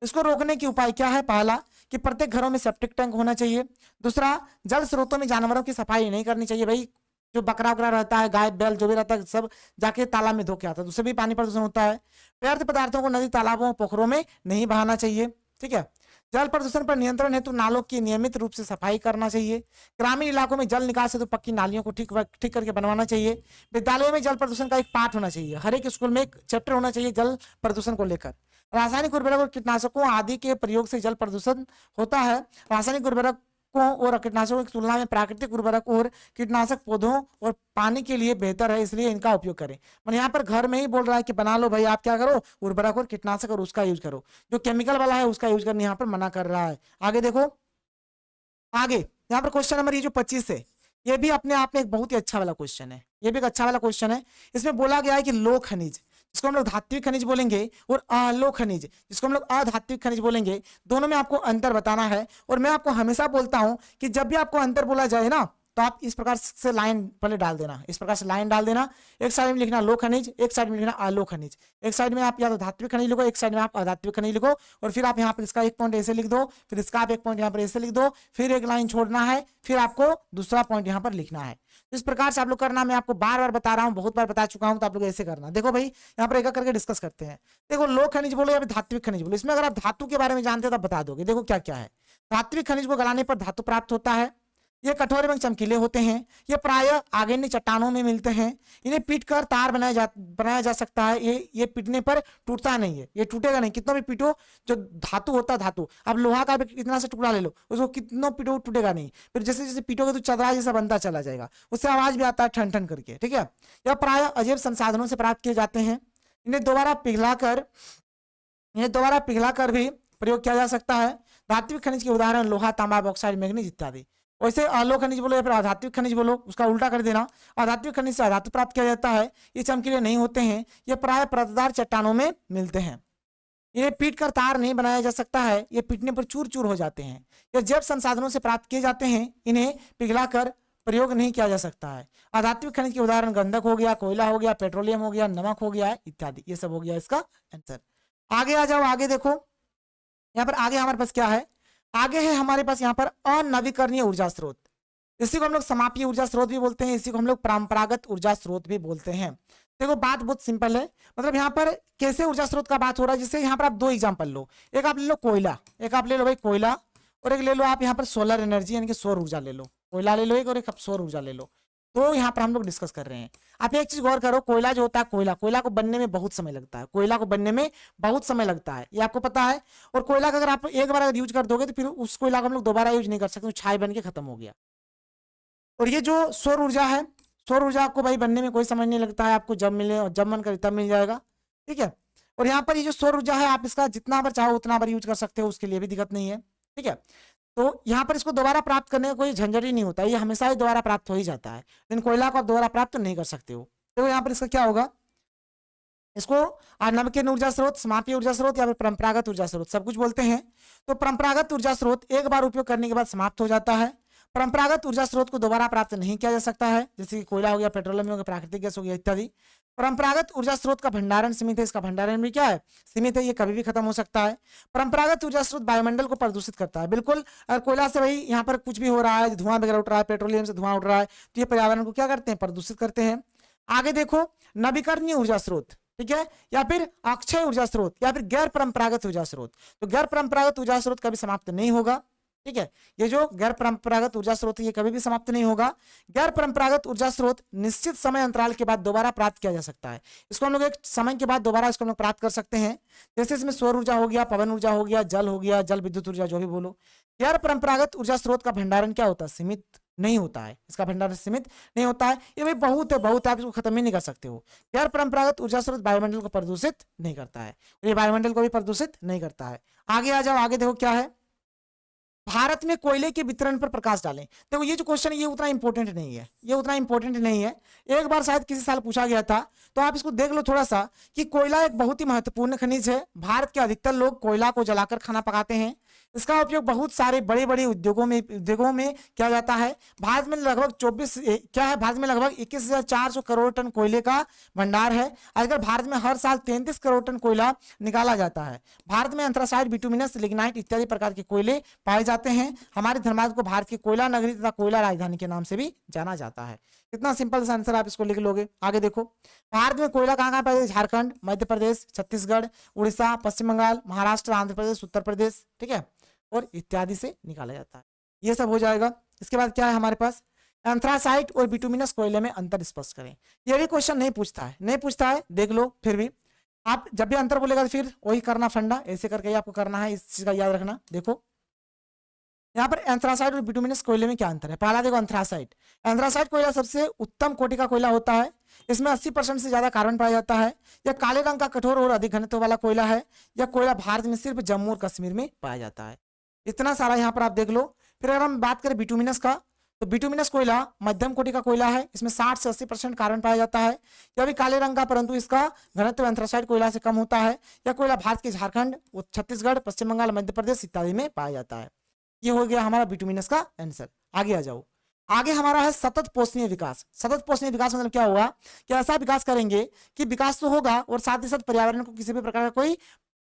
इसको रोकने के उपाय क्या है, पहला कि प्रत्येक घरों में सेप्टिक टैंक होना चाहिए। दूसरा, जल स्रोतों में जानवरों की सफाई नहीं करनी चाहिए, भाई जो बकरा वकरा रहता है, गाय बैल जो भी रहता है, सब जाके तालाब में धो के आता है, उससे भी पानी प्रदूषण होता है। व्यर्थ पदार्थों को नदी, तालाबों, पोखरों में नहीं बहाना चाहिए, ठीक है। जल प्रदूषण पर नियंत्रण हेतु नालों की नियमित रूप से सफाई करना चाहिए। ग्रामीण इलाकों में जल निकास हेतु पक्की नालियों को ठीक करके बनवाना चाहिए। विद्यालयों में जल प्रदूषण का एक पाठ होना चाहिए, हर एक स्कूल में एक चैप्टर होना चाहिए जल प्रदूषण को लेकर। रासायनिक उर्वरक और कीटनाशकों आदि के प्रयोग से जल प्रदूषण होता है। रासायनिक उर्वरकों और कीटनाशकों की तुलना में प्राकृतिक उर्वरक और कीटनाशक पौधों और पानी के लिए बेहतर है, इसलिए इनका उपयोग करें। मैंने यहाँ पर घर में ही बोल रहा है कि बना लो भाई, आप क्या करो, उर्वरक और कीटनाशक और उसका यूज करो, जो केमिकल वाला है उसका यूज करने यहाँ पर मना कर रहा है। आगे देखो, आगे यहाँ पर क्वेश्चन नंबर ये जो 25 है, ये भी अपने आप में एक बहुत ही अच्छा वाला क्वेश्चन है, ये भी एक अच्छा वाला क्वेश्चन है। इसमें बोला गया है कि लौह खनिज, जिसको हम लोग धात्विक खनिज बोलेंगे, और अलोह खनिज, जिसको हम लोग अधात्विक खनिज बोलेंगे, दोनों में आपको अंतर बताना है। और मैं आपको हमेशा बोलता हूं कि जब भी आपको अंतर बोला जाए ना, तो आप इस प्रकार से लाइन पहले डाल देना, इस प्रकार से लाइन डाल देना। एक साइड में लिखना लौह खनिज, एक साइड में लिखना अलोह खनिज। एक साइड में आप या तो धात्विक खनिज लिखो, एक साइड में आप अधात्विक खनिज लिखो, और फिर आप यहाँ पर इसका एक पॉइंट ऐसे लिख दो, फिर इसका आप एक पॉइंट यहाँ पर ऐसे लिख दो, फिर एक लाइन छोड़ना है, फिर आपको दूसरा पॉइंट यहाँ पर लिखना है। इस प्रकार से आप लोग करना, मैं आपको बार बार बता रहा हूँ, बहुत बार बता चुका हूँ, तो आप लोग ऐसे करना। देखो भाई, यहाँ पर एक करके डिस्कस करते हैं। देखो लौह खनिज बोलो या फिर धात्विक खनिज बोलो, इसमें अगर आप धातु के बारे में जानते हो तो बता दोगे। देखो क्या क्या है। धात्विक खनिज को गलाने पर धातु प्राप्त होता है, ये कठोर एवं चमकीले होते हैं, ये प्रायः आग्नेय चट्टानों में मिलते हैं, इन्हें पीटकर तार बनाया जा सकता है। ये पीटने पर टूटता नहीं है, ये टूटेगा नहीं, कितना भी पीटो। जो धातु होता है, धातु, अब लोहा का भी इतना से टुकड़ा ले लो, उसको कितना पीटो टूटेगा नहीं, फिर जैसे जैसे पीटोगे तो चदरा जैसा बनता चला जाएगा, उससे आवाज भी आता है ठन ठन करके, ठीक है। यह प्रायः अजैव संसाधनों से प्राप्त किए जाते हैं, इन्हें दोबारा पिघलाकर भी प्रयोग किया जा सकता है। धात्विक खनिज के उदाहरण लोहा, तांबा, बॉक्साइट, मैग्नीज इत्यादि। वैसे अलोह खनिज बोलो या फिर अधात्विक खनिज बोलो, उसका उल्टा कर देना। अधात्विक खनिज से धातु प्राप्त किया जाता है, ये चमकीले नहीं होते हैं, ये प्राय परतदार चट्टानों में मिलते हैं, इन्हें पीट कर तार नहीं बनाया जा सकता है, ये पीटने पर चूर चूर हो जाते हैं। ये जैव संसाधनों से प्राप्त किए जाते हैं, इन्हें पिघलाकर प्रयोग नहीं किया जा सकता है। अधात्विक खनिज के उदाहरण गंधक हो गया, कोयला हो गया, पेट्रोलियम हो गया, नमक हो गया इत्यादि। ये सब हो गया इसका आंसर। आगे आ जाओ, आगे देखो, यहाँ पर आगे हमारे पास क्या है, आगे है हमारे पास यहाँ पर अनवीकरणीय ऊर्जा स्रोत। इसी को हम लोग समापीय ऊर्जा स्रोत भी बोलते हैं, इसी को हम लोग परंपरागत ऊर्जा स्रोत भी बोलते हैं। देखो बात बहुत सिंपल है, मतलब यहाँ पर कैसे ऊर्जा स्रोत का बात हो रहा है, जिससे यहाँ पर आप दो एग्जांपल लो, एक आप ले लो कोयला, एक आप ले लो भाई कोयला, और एक ले लो आप यहाँ पर सोलर एनर्जी यानी कि सौर ऊर्जा ले लो। कोयला ले लो एक, और एक सौर ऊर्जा ले लो। तो यहाँ पर हम लोग डिस्कस कर रहे हैं। आप एक चीज गौर करो, कोयला जो होता है, कोयला को बनने में बहुत समय लगता है, कोयला को बनने में बहुत समय लगता है, ये आपको पता है। और कोयला का अगर आप एक बार अगर यूज कर दोगे तो फिर उस कोयला को हम लोग दोबारा यूज नहीं कर सकते, छाई बन के खत्म हो गया। और ये जो सौर ऊर्जा है, सौर ऊर्जा आपको भाई बनने में कोई समय नहीं लगता है, आपको जब मिले और जब मन करे तब मिल जाएगा, ठीक है। और यहाँ पर ये जो सौर ऊर्जा है आप इसका जितना बार चाहो उतना बार यूज कर सकते हो, उसके लिए भी दिक्कत नहीं है, ठीक है। तो यहाँ पर इसको दोबारा प्राप्त करने का कोई झंझट ही नहीं होता, ये हमेशा ही दोबारा प्राप्त हो ही जाता है, लेकिन कोयला को आप दोबारा प्राप्त नहीं कर सकते हो। तो यहाँ पर इसका क्या होगा, इसको नवीकरणीय ऊर्जा स्रोत, समापीय ऊर्जा स्रोत या फिर परंपरागत ऊर्जा स्रोत सब कुछ बोलते हैं। तो परंपरागत ऊर्जा स्रोत एक बार उपयोग करने के बाद समाप्त हो जाता है। परंपरागत ऊर्जा स्रोत को दोबारा प्राप्त नहीं किया जा सकता है, जैसे कि कोयला हो गया, पेट्रोलियम हो गया, प्राकृतिक गैस हो गया इत्यादि। परंपरागत ऊर्जा स्रोत का भंडारण सीमित है, इसका भंडारण भी क्या है, सीमित है, ये कभी भी खत्म हो सकता है। परंपरागत ऊर्जा स्रोत वायुमंडल को प्रदूषित करता है, बिल्कुल। अगर कोयला से भाई यहाँ पर कुछ भी हो रहा है, धुआं वगैरह उठ रहा है, पेट्रोलियम से धुआं उठ रहा है, तो ये पर्यावरण को क्या करते हैं, प्रदूषित करते हैं। आगे देखो, नवीकरणीय ऊर्जा स्रोत, ठीक है, या फिर अक्षय ऊर्जा स्रोत या फिर गैर परंपरागत ऊर्जा स्रोत। तो गैर परंपरागत ऊर्जा स्रोत कभी समाप्त नहीं होगा, ठीक है। ये जो गैर परंपरागत ऊर्जा स्रोत है ये कभी भी समाप्त नहीं होगा। गैर परंपरागत ऊर्जा स्रोत निश्चित समय अंतराल के बाद दोबारा प्राप्त किया जा सकता है, इसको हम लोग एक समय के बाद दोबारा इसको हम लोग प्राप्त कर सकते हैं। जैसे इसमें सौर ऊर्जा हो गया, पवन ऊर्जा हो गया, जल हो गया, जल विद्युत ऊर्जा, जो भी बोलो। गैर परंपरागत ऊर्जा स्रोत का भंडारण क्या होता है, सीमित नहीं होता है, इसका भंडारण सीमित नहीं होता है। ये भाई बहुत है, बहुत है, आप इसको खत्म ही नहीं कर सकते हो। गैर परंपरागत ऊर्जा स्रोत वायुमंडल को प्रदूषित नहीं करता है, ये वायुमंडल को भी प्रदूषित नहीं करता है। आगे आ जाओ, आगे देखो क्या है, भारत में कोयले के वितरण पर प्रकाश डालें। देखो ये जो क्वेश्चन है ये उतना इंपॉर्टेंट नहीं है, ये उतना इंपॉर्टेंट नहीं है। एक बार शायद किसी साल पूछा गया था, तो आप इसको देख लो थोड़ा सा कि कोयला एक बहुत ही महत्वपूर्ण खनिज है। भारत के अधिकतर लोग कोयला को जलाकर खाना पकाते हैं। इसका उपयोग बहुत सारे बड़े बड़े उद्योगों में किया जाता है। भारत में लगभग 24 क्या है, भारत में लगभग 21,400 करोड़ टन कोयले का भंडार है। अगर भारत में हर साल 33 करोड़ टन कोयला निकाला जाता है। भारत में एंथ्रासाइट, बिटुमिनस, लिग्नाइट इत्यादि प्रकार के कोयले पाए जाते हैं। हमारे धर्मार्थ को भारत की कोयला नगरी तथा कोयला राजधानी के नाम से भी जाना जाता है। कितना सिंपल सा आंसर, आप इसको लिख लोगे। आगे देखो, भारत में कोयला कहाँ कहाँ पाया जाता है, झारखंड, मध्य प्रदेश, छत्तीसगढ़, उड़ीसा, पश्चिम बंगाल, महाराष्ट्र, आंध्र प्रदेश, उत्तर प्रदेश, ठीक है, और इत्यादि से निकाला जाता है। ये सब हो जाएगा। इसके बाद क्या है हमारे पास, एंथ्रासाइट और बिटुमिनस कोयले में अंतर स्पष्ट करें। ये भी क्वेश्चन नहीं पूछता है, देख लो। फिर भी आप जब भी अंतर बोलेगा तो फिर वही करना, फंडा ऐसे करके आपको करना है, इस चीज का याद रखना। देखो यहाँ पर एंथ्रासाइट और बिटुमिनस कोयले में क्या अंतर है। पहला देखो, एंथ्रासाइट कोयला सबसे उत्तम कोटि का कोयला होता है। इसमें 80% से ज्यादा कार्बन पाया जाता है। यह काले रंग का कठोर और अधिक घनत्व वाला कोयला है। यह कोयला भारत में सिर्फ जम्मू और कश्मीर में पाया जाता है। इतना सारा यहाँ पर आप देख लो। फिर अगर हम बात करें बिटुमिनस का, तो बिटुमिनस कोयला मध्यम कोटि का कोयला है। इसमें 60 से 80% कार्बन पाया जाता है। यह भी काले रंग का, परंतु इसका घनत्व एंथ्रासाइट कोयला से कम होता है। यह कोयला भारत के झारखंड, छत्तीसगढ़, पश्चिम बंगाल, मध्य प्रदेश इत्यादि में पाया जाता है। ये हो गया हमारा बिटुमिनस का आंसर। आगे आ जाओ, आगे हमारा है सतत पोषणीय विकास। सतत पोषणीय विकास मतलब क्या हुआ कि ऐसा विकास करेंगे कि विकास तो होगा और साथ ही साथ पर्यावरण को किसी भी प्रकार का कोई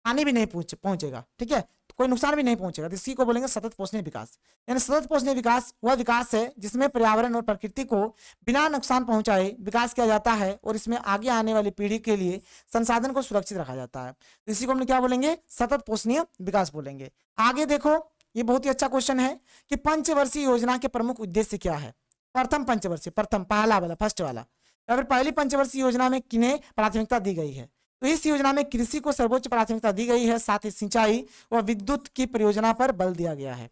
हानि भी नहीं पहुंचेगा, ठीक है, कोई नुकसान भी नहीं पहुंचेगा। तो इसी को बोलेंगे सतत पोषणीय विकास। यानी सतत पोषणीय विकास वह विकास है जिसमें पर्यावरण और प्रकृति को बिना नुकसान पहुंचाए विकास किया जाता है और इसमें आगे आने वाली पीढ़ी के लिए संसाधन को सुरक्षित रखा जाता है। तो इसी को हम क्या बोलेंगे, सतत पोषणीय विकास बोलेंगे। आगे देखो, ये बहुत ही अच्छा क्वेश्चन है कि पंचवर्षीय योजना के प्रमुख उद्देश्य क्या है। प्रथम पंचवर्षीय, प्रथम पहला वाला, फर्स्ट वाला, या फिर पहली पंचवर्षीय योजना में किन्हें प्राथमिकता दी गई है। तो इस योजना में कृषि को सर्वोच्च प्राथमिकता दी गई है, साथ ही सिंचाई व विद्युत की परियोजना पर बल दिया गया है।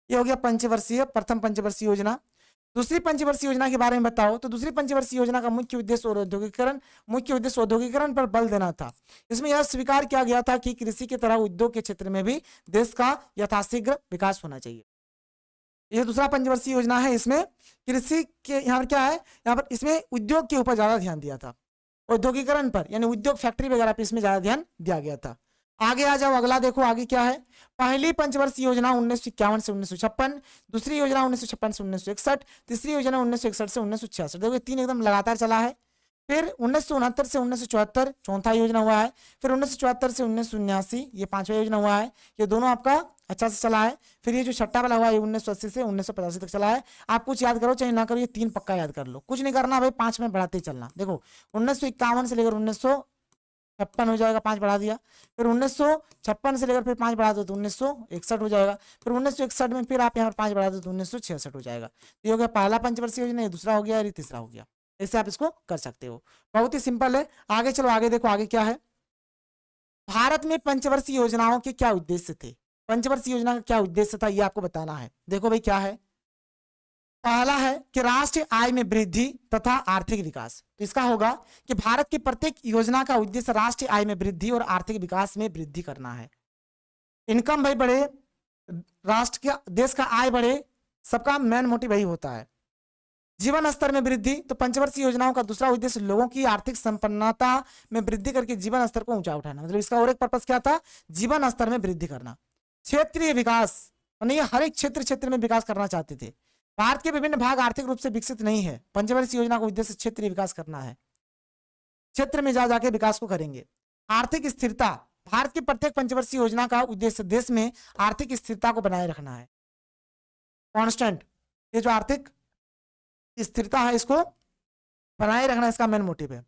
ये हो गया पंचवर्षीय, प्रथम पंचवर्षीय योजना। दूसरी पंचवर्षीय योजना के बारे में बताओ। तो दूसरी पंचवर्षीय योजना का मुख्य उद्देश्य औद्योगिकरण पर बल देना था। इसमें यह स्वीकार किया गया था कि कृषि की तरह उद्योग के क्षेत्र में भी देश का यथाशीघ्र विकास होना चाहिए। यह दूसरा पंचवर्षीय योजना है। इसमें कृषि के यहाँ पर क्या है, यहाँ पर इसमें उद्योग के ऊपर ज्यादा ध्यान दिया था, औद्योगिकरण पर, यानी उद्योग फैक्ट्री वगैरह पर इसमें ज्यादा ध्यान दिया गया था। आगे आ जाओ, अगला देखो आगे क्या है। पहली पंचवर्षीय योजना 1951 से 1956, दूसरी योजना 1956 से 1961, तीसरी योजना 1961 से 1966। देखो 3 एकदम लगातार चला है। फिर 1969 से 1974 चौथा योजना हुआ है। फिर 1974 से 1979 ये 5वां योजना हुआ है। ये दोनों आपका अच्छा से चला है। फिर ये जो छठा वाला हुआ है 1980 से 1985 तक चला है। आप कुछ याद करो चाहे ना करो, ये 3 पक्का याद कर लो, कुछ नहीं करना भाई, 5 में बढ़ाते ही चलना। देखो 1951 से लेकर 1956 हो जाएगा, 5 बढ़ा दिया। फिर 1956 से लेकर फिर 5 बढ़ा दो तो 1961 हो जाएगा। फिर 1961 में फिर आप यहाँ पर 5 बढ़ा दो तो 1966 हो जाएगा। ये हो गया पहला पंचवर्षीय योजना, ये दूसरा हो गया और ये तीसरा हो गया। ऐसे आप इसको कर सकते हो, बहुत ही सिंपल है। आगे चलो, आगे देखो आगे क्या है। भारत में पंचवर्षीय योजनाओं के क्या उद्देश्य थे। पंचवर्षीय योजना का क्या उद्देश्य था ये आपको बताना है। देखो भाई क्या है, पहला है कि राष्ट्रीय आय में वृद्धि तथा आर्थिक विकास। तो इसका होगा कि भारत की प्रत्येक योजना का उद्देश्य राष्ट्रीय आय में वृद्धि और आर्थिक विकास में वृद्धि करना है। इनकम भाई बढ़े, राष्ट्र का देश का आय बढ़े, सबका मेन मोटिव यही होता है। जीवन स्तर में वृद्धि, तो पंचवर्षीय योजनाओं का दूसरा उद्देश्य लोगों की आर्थिक संपन्नता में वृद्धि करके जीवन स्तर को ऊंचा उठाना, मतलब इसका और एक पर्पस क्या था, जीवन स्तर में वृद्धि करना। क्षेत्रीय विकास, यानी हर एक क्षेत्र में विकास करना चाहते थे। भारत के विभिन्न भाग आर्थिक रूप से विकसित नहीं है, पंचवर्षीय योजना का उद्देश्य क्षेत्रीय विकास करना है, क्षेत्र में जा जाके विकास को करेंगे। आर्थिक स्थिरता, भारत की प्रत्येक पंचवर्षीय योजना का उद्देश्य देश में आर्थिक स्थिरता को बनाए रखना है, कांस्टेंट, ये जो आर्थिक स्थिरता है इसको बनाए रखना इसका मेन मोटिव है।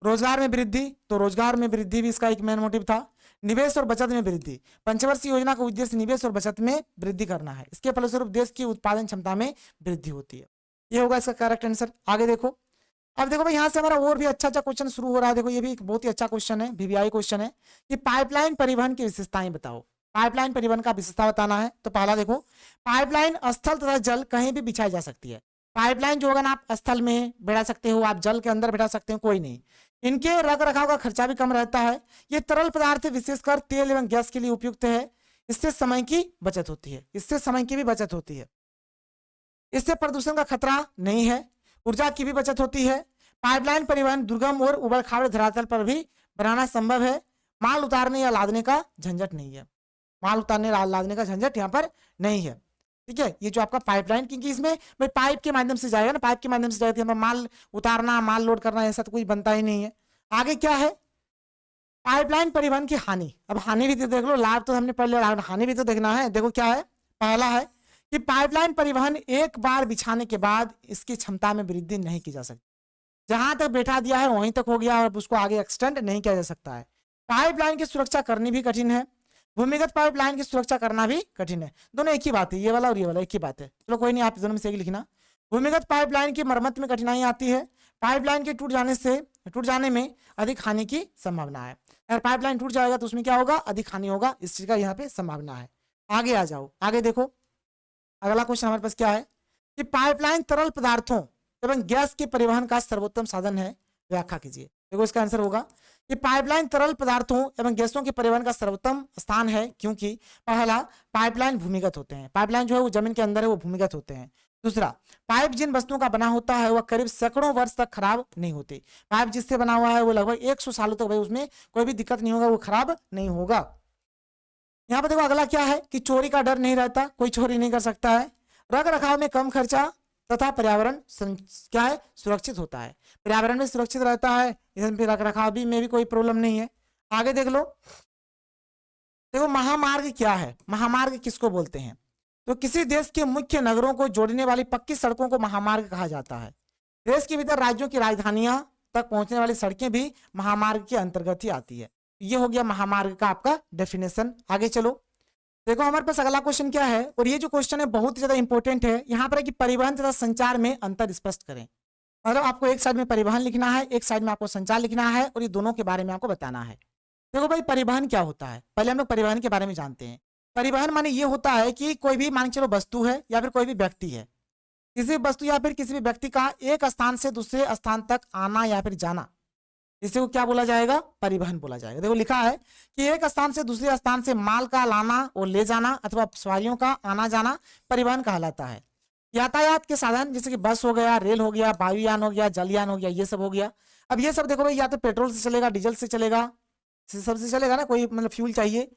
रोजगार में वृद्धि, तो रोजगार में वृद्धि भी इसका एक मेन मोटिव था। निवेश और बचत में वृद्धि, पंचवर्षीय योजना का उद्देश्य निवेश और बचत में वृद्धि करना है, इसके फलस्वरूप देश की उत्पादन क्षमता में वृद्धि होती है। ये होगा इसका करेक्ट आंसर। आगे देखो, अब देखो भाई यहाँ से हमारा और भी अच्छा क्वेश्चन शुरू हो रहा है। देखो ये भी एक बहुत ही अच्छा क्वेश्चन है, वीवीआई क्वेश्चन है कि पाइपलाइन परिवहन की विशेषताएं बताओ। पाइपलाइन परिवहन का विशेषता बताना है। तो पहला देखो, पाइपलाइन स्थल तथा जल कहीं भी बिछाई जा सकती है। पाइपलाइन जो होगा ना, आप स्थल में बैठा सकते हो, आप जल के अंदर बैठा सकते हो, कोई नहीं। इनके रख रखाव का खर्चा भी कम रहता है। ये तरल पदार्थ विशेषकर तेल एवं गैस के लिए उपयुक्त है। इससे समय की बचत होती है, इससे समय की भी बचत होती है। इससे प्रदूषण का खतरा नहीं है, ऊर्जा की भी बचत होती है। पाइपलाइन परिवहन दुर्गम और उबड़ खाबड़ धरातल पर भी बनाना संभव है। माल उतारने या लादने का झंझट नहीं है, माल उतारने लादने का झंझट यहाँ पर नहीं है। ठीक है, ये जो आपका पाइपलाइन, क्योंकि इसमें भाई पाइप के माध्यम से जाएगा ना, पाइप के माध्यम से जाएगा, यहाँ पर माल उतारना, माल लोड करना ऐसा तो कुछ बनता ही नहीं है। आगे क्या है, पाइपलाइन परिवहन की हानि। अब हानि भी तो देख लो, लाभ तो हमने पढ़ लिया, हानि भी तो देखना है। देखो क्या है, पहला है कि पाइपलाइन परिवहन एक बार बिछाने के बाद इसकी क्षमता में वृद्धि नहीं की जा सकती। जहां तक बैठा दिया है वहीं तक हो गया, और उसको आगे एक्सटेंड नहीं किया जा सकता है। पाइपलाइन की सुरक्षा करनी भी कठिन है, भूमिगत पाइपलाइन की सुरक्षा करना भी कठिन है। दोनों एक ही बात है, ये वाला और ये वाला एक ही बात है। चलो कोई नहीं, आप दोनों में से एक लिखना। भूमिगत पाइपलाइन की मरम्मत में कठिनाई आती है। पाइपलाइन के टूट जाने में अधिक हानि की संभावना है। अगर पाइपलाइन टूट जाएगा तो उसमें क्या होगा, अधिक हानि होगा, इस चीज का यहाँ पे संभावना है। आगे आ जाओ, आगे देखो अगला क्वेश्चन हमारे पास क्या है कि पाइपलाइन तरल पदार्थों एवं गैस के परिवहन का सर्वोत्तम साधन है, व्याख्या कीजिए। देखो इसका आंसर होगा कि पाइपलाइन तरल पदार्थों एवं गैसों के परिवहन का सर्वोत्तम स्थान है, क्योंकि पहला, पाइपलाइन भूमिगत होते हैं, पाइपलाइन जो है वो जमीन के अंदर है, वो भूमिगत होते हैं। दूसरा, पाइप जिन वस्तुओं का बना होता है वह करीब सैकड़ों वर्ष तक खराब नहीं होते। पाइप जिससे बना हुआ है वो लगभग 100 सालों तक भाई उसमें कोई भी दिक्कत नहीं होगा, वो खराब नहीं होगा। यहाँ पर देखो अगला क्या है कि चोरी का डर नहीं रहता, कोई चोरी नहीं कर सकता है। रख रखाव में कम खर्चा तथा पर्यावरण क्या है, सुरक्षित होता है। पर्यावरण में सुरक्षित रहता है, इसमें रख रखाव भी में भी कोई प्रॉब्लम नहीं है। आगे देख लो, देखो महामार्ग क्या है, महामार्ग किसको बोलते हैं, तो किसी देश के मुख्य नगरों को जोड़ने वाली पक्की सड़कों को महामार्ग कहा जाता है। देश के भीतर राज्यों की राजधानियां तक पहुंचने वाली सड़कें भी महामार्ग के अंतर्गत ही आती है। ये हो गया महामार्ग का आपका डेफिनेशन। आगे चलो, देखो हमारे पास अगला क्वेश्चन क्या है, और ये जो क्वेश्चन है बहुत ही ज्यादा इंपॉर्टेंट है। यहाँ पर है कि परिवहन तथा संचार में अंतर स्पष्ट करें। मतलब आपको एक साइड में परिवहन लिखना है, एक साइड में आपको संचार लिखना है, और ये दोनों के बारे में आपको बताना है। देखो भाई परिवहन क्या होता है, पहले हम लोग परिवहन के बारे में जानते हैं। परिवहन माने ये होता है कि कोई भी मान के चलो वस्तु है या फिर कोई भी व्यक्ति है, किसी वस्तु या फिर किसी भी व्यक्ति का एक स्थान से दूसरे स्थान तक आना या फिर जाना, इसे को क्या बोला जाएगा, परिवहन बोला जाएगा। देखो लिखा है कि एक स्थान से दूसरे स्थान से माल का लाना और ले जाना अथवा सवारियों का आना जाना परिवहन कहलाता है। यातायात के साधन जैसे कि बस हो गया, रेल हो गया, वायुयान हो गया, जलयान हो गया, ये सब हो गया। अब ये सब देखो भाई या तो पेट्रोल से चलेगा, डीजल से चलेगा, सबसे चलेगा ना, कोई मतलब फ्यूल चाहिए।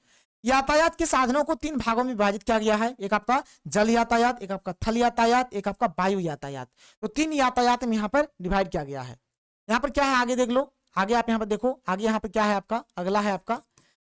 यातायात के साधनों को 3 भागों में विभाजित किया गया है, एक आपका जल यातायात, एक आपका थल यातायात, एक आपका वायु यातायात। तो 3 यातायात में यहाँ पर डिवाइड किया गया है। यहाँ पर क्या है, आगे देख लो, आगे आप यहाँ पर देखो, आगे यहाँ पर क्या है आपका, अगला है आपका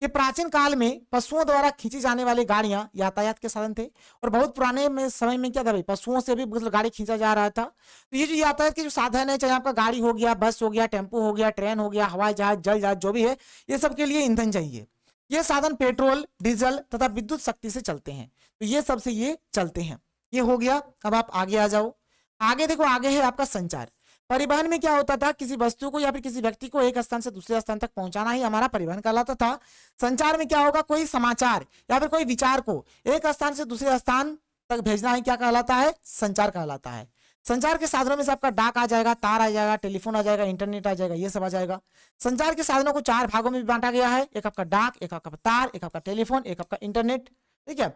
कि प्राचीन काल में पशुओं द्वारा खींची जाने वाली गाड़ियां यातायात के साधन थे, और बहुत पुराने में समय में क्या था भाई, पशुओं से भी मतलब गाड़ी खींचा जा रहा था। तो ये जो यातायात के जो साधन है, चाहे आपका गाड़ी हो गया, बस हो गया, टेम्पो हो गया, ट्रेन हो गया, हवाई जहाज, जल जहाज, जो भी है, ये सब के लिए ईंधन चाहिए। ये साधन पेट्रोल, डीजल तथा विद्युत शक्ति से चलते हैं, तो ये सबसे ये चलते हैं। ये हो गया। अब आप आगे आ जाओ, आगे देखो, आगे है आपका संचार। परिवहन में क्या होता था, किसी वस्तु को या फिर किसी व्यक्ति को एक स्थान से दूसरे स्थान तक पहुंचाना ही हमारा परिवहन कहलाता था। संचार में क्या होगा, कोई समाचार या फिर कोई विचार को एक स्थान से दूसरे स्थान तक भेजना ही क्या कहलाता है, संचार कहलाता है। संचार के साधनों में से आपका डाक आ जाएगा, तार आ जाएगा, टेलीफोन आ जाएगा, इंटरनेट आ जाएगा, ये सब आ जाएगा। संचार के साधनों को 4 भागों में भी बांटा गया है, एक आपका डाक, एक आपका तार, एक आपका टेलीफोन, एक आपका इंटरनेट। ठीक है।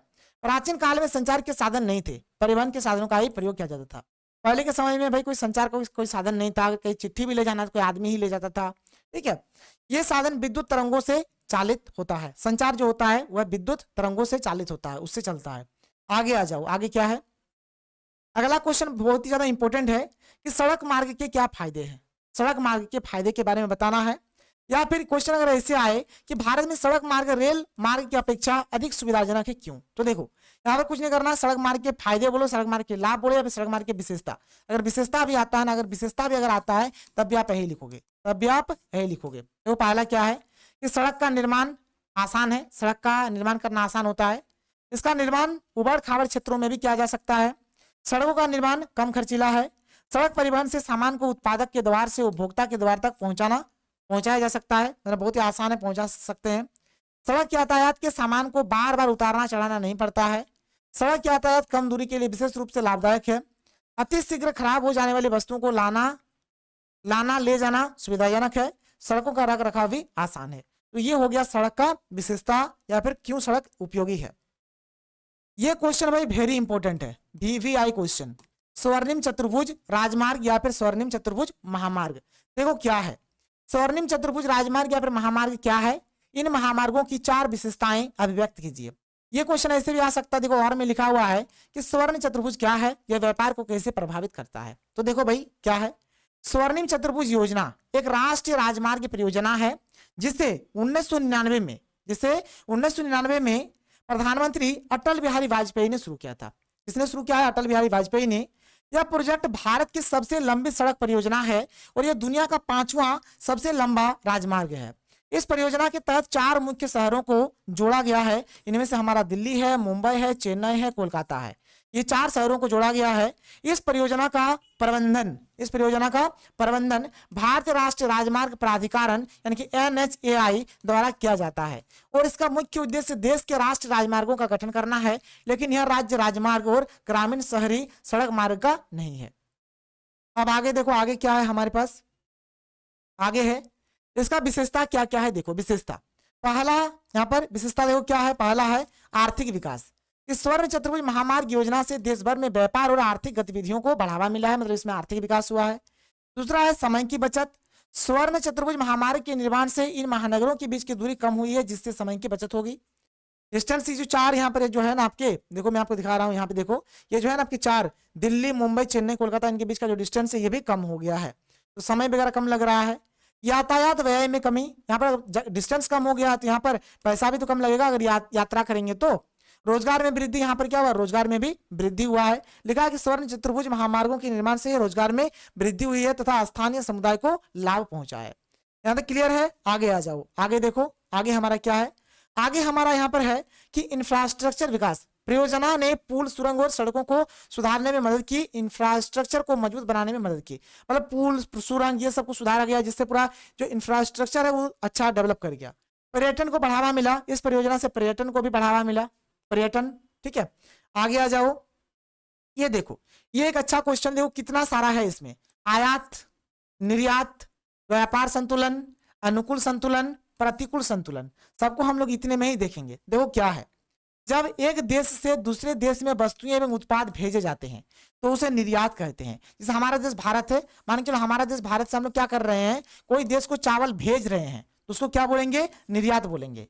प्राचीन काल में संचार के साधन नहीं थे, परिवहन के साधनों का ही प्रयोग किया जाता था। पहले के समय में भाई कोई संचार का कोई साधन नहीं था, कहीं चिट्ठी भी ले जाना तो कोई आदमी ही ले जाता था। ठीक है। ये साधन विद्युत तरंगों से चालित होता है। संचार जो होता है वह विद्युत तरंगों से चालित होता है, उससे चलता है। आगे आ जाओ, आगे क्या है? अगला क्वेश्चन बहुत ही ज्यादा इंपॉर्टेंट है कि सड़क मार्ग के क्या फायदे हैं। सड़क मार्ग के फायदे के बारे में बताना है। या फिर क्वेश्चन अगर ऐसे आए कि भारत में सड़क मार्ग रेल मार्ग की अपेक्षा अधिक सुविधाजनक है, क्यों? तो देखो यहाँ पर कुछ नहीं करना, सड़क मार्ग के फायदे बोलो, सड़क मार्ग के लाभ बोलो, या फिर सड़क मार्ग की विशेषता। अगर विशेषता भी आता है ना, अगर विशेषता भी अगर आता है तब भी आप यही लिखोगे, तब भी आप यही लिखोगे। तो पहला क्या है कि सड़क का निर्माण आसान है, सड़क का निर्माण करना आसान होता है। इसका निर्माण उबड़ खाबड़ क्षेत्रों में भी किया जा सकता है। सड़कों का निर्माण कम खर्चीला है। सड़क परिवहन से सामान को उत्पादक के द्वार से उपभोक्ता के द्वार तक पहुंचाया जा सकता है, मतलब बहुत ही आसान है, पहुंचा सकते हैं। सड़क यातायात के सामान को बार बार उतारना चढ़ाना नहीं पड़ता है। सड़क यातायात कम दूरी के लिए विशेष रूप से लाभदायक है। अति शीघ्र खराब हो जाने वाली वस्तुओं को लाना ले जाना सुविधाजनक है। सड़कों का रख रखाव भी आसान है। तो ये हो गया सड़क का विशेषता या फिर क्यों सड़क उपयोगी है। ये क्वेश्चन भाई वेरी इंपॉर्टेंट है, VVI क्वेश्चन। स्वर्णिम चतुर्भुज राजमार्ग या फिर स्वर्णिम चतुर्भुज महामार्ग। देखो क्या है स्वर्णिम चतुर्भुज राजमार्ग या फिर महामार्ग क्या है? इन महामार्गों की 4 विशेषताएं अभिव्यक्त कीजिए। ये क्वेश्चन ऐसे भी आ सकता है, देखो और में लिखा हुआ है कि स्वर्ण चतुर्भुज क्या है, यह व्यापार को कैसे प्रभावित करता है। तो देखो भाई क्या है, स्वर्णिम चतुर्भुज योजना एक राष्ट्रीय राजमार्ग परियोजना है जिसे 1999 में प्रधानमंत्री अटल बिहारी वाजपेयी ने शुरू किया था। किसने शुरू किया है? अटल बिहारी वाजपेयी ने। यह प्रोजेक्ट भारत की सबसे लंबी सड़क परियोजना है और यह दुनिया का 5वां सबसे लंबा राजमार्ग है। इस परियोजना के तहत 4 मुख्य शहरों को जोड़ा गया है। इनमें से हमारा दिल्ली है, मुंबई है, चेन्नई है, कोलकाता है। ये 4 शहरों को जोड़ा गया है। इस परियोजना का प्रबंधन भारतीय राष्ट्रीय राजमार्ग प्राधिकरण यानी कि NHAI द्वारा किया जाता है और इसका मुख्य उद्देश्य देश के राष्ट्रीय राजमार्गों का गठन करना है, लेकिन यह राज्य राजमार्ग और ग्रामीण शहरी सड़क मार्ग का नहीं है। अब आगे देखो, आगे क्या है हमारे पास, आगे है इसका विशेषता क्या क्या है। देखो विशेषता, पहला यहाँ पर विशेषता देखो क्या है, पहला है आर्थिक विकास। इस स्वर्ण चतुर्भुज महामार्ग योजना से देश भर में व्यापार और आर्थिक गतिविधियों को बढ़ावा मिला है, मतलब इसमें आर्थिक विकास हुआ है। दूसरा है समय की बचत। स्वर्ण चतुर्भुज महामार्ग के निर्माण से इन महानगरों के बीच की दूरी कम हुई है, जिससे समय की बचत होगी। डिस्टेंस जो 4 यहाँ पर जो है ना आपके, देखो मैं आपको दिखा रहा हूँ, यहाँ पे देखो ये जो है ना आपके 4 दिल्ली, मुंबई, चेन्नई, कोलकाता, इनके बीच का जो डिस्टेंस है ये भी कम हो गया है, तो समय वगैरह कम लग रहा है। यातायात व्यय में कमी, यहाँ पर डिस्टेंस कम हो गया तो यहाँ पर पैसा भी तो कम लगेगा अगर यात्रा करेंगे तो। रोजगार में वृद्धि, यहाँ पर क्या हुआ, रोजगार में भी वृद्धि हुआ है। लिखा है कि स्वर्ण चतुर्भुज महामार्गों के निर्माण से रोजगार में वृद्धि हुई है तथा स्थानीय समुदाय को लाभ पहुंचा है। यहाँ तक क्लियर है? आगे आ जाओ, आगे देखो आगे हमारा क्या है। आगे हमारा यहाँ पर है कि इंफ्रास्ट्रक्चर विकास परियोजना ने पुल, सुरंग और सड़कों को सुधारने में मदद की, इंफ्रास्ट्रक्चर को मजबूत बनाने में मदद की। मतलब पुल, सुरंग ये सब को सुधारा गया, जिससे पूरा जो इंफ्रास्ट्रक्चर है वो अच्छा डेवलप कर गया। पर्यटन को बढ़ावा मिला, इस परियोजना से पर्यटन को भी बढ़ावा मिला, पर्यटन। ठीक है, आगे आ जाओ। ये देखो ये एक अच्छा क्वेश्चन, देखो कितना सारा है इसमें। आयात, निर्यात, व्यापार संतुलन, अनुकूल संतुलन, प्रतिकूल संतुलन, सबको हम लोग इतने में ही देखेंगे। देखो क्या है, जब एक देश से दूसरे देश में वस्तुएं एवं उत्पाद भेजे जाते हैं तो उसे निर्यात कहते हैं। जैसे हमारा देश भारत है, मान के चलो हमारा देश भारत से हम लोग क्या कर रहे हैं, कोई देश को चावल भेज रहे हैं तो उसको क्या बोलेंगे, निर्यात बोलेंगे।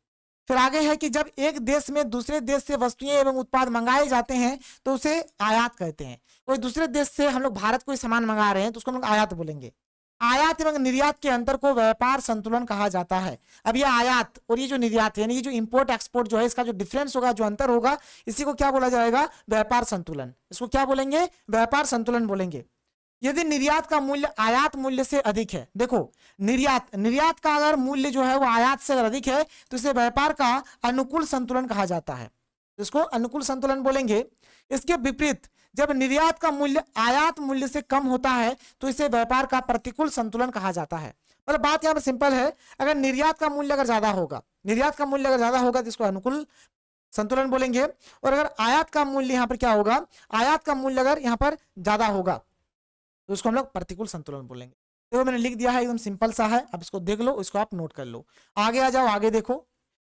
फिर आगे है कि जब एक देश में दूसरे देश से वस्तुएं एवं उत्पाद मंगाए जाते हैं तो उसे आयात कहते हैं। कोई दूसरे देश से हम लोग भारत कोई सामान मंगा रहे हैं तो उसको हम लोग आयात बोलेंगे। आयात एवं निर्यात के अंतर को व्यापार संतुलन कहा जाता है। अब ये आयात और ये जो निर्यात यानी ये जो इंपोर्ट एक्सपोर्ट जो है, इसका जो डिफरेंस होगा, जो अंतर होगा, इसी को क्या बोला जाएगा, व्यापार संतुलन। इसको क्या बोलेंगे, व्यापार संतुलन बोलेंगे। यदि निर्यात का मूल्य आयात मूल्य से अधिक है, देखो निर्यात का अगर मूल्य जो है वो आयात से अगर अधिक है तो इसे व्यापार का अनुकूल संतुलन कहा जाता है, इसको अनुकूल संतुलन बोलेंगे। इसके विपरीत जब निर्यात का मूल्य आयात मूल्य से कम होता है तो इसे व्यापार का प्रतिकूल संतुलन कहा जाता है। मतलब बात यहाँ पर सिंपल है, अगर निर्यात का मूल्य अगर ज्यादा होगा तो इसको अनुकूल संतुलन बोलेंगे, और अगर आयात का मूल्य यहाँ पर क्या होगा, आयात का मूल्य अगर यहाँ पर ज्यादा होगा तो उसको हम लोग प्रतिकूल संतुलन बोलेंगे। देखो मैंने लिख दिया है, एकदम सिंपल सा है, अब इसको देख लो, इसको आप नोट कर लो। आगे आ जाओ, आगे देखो,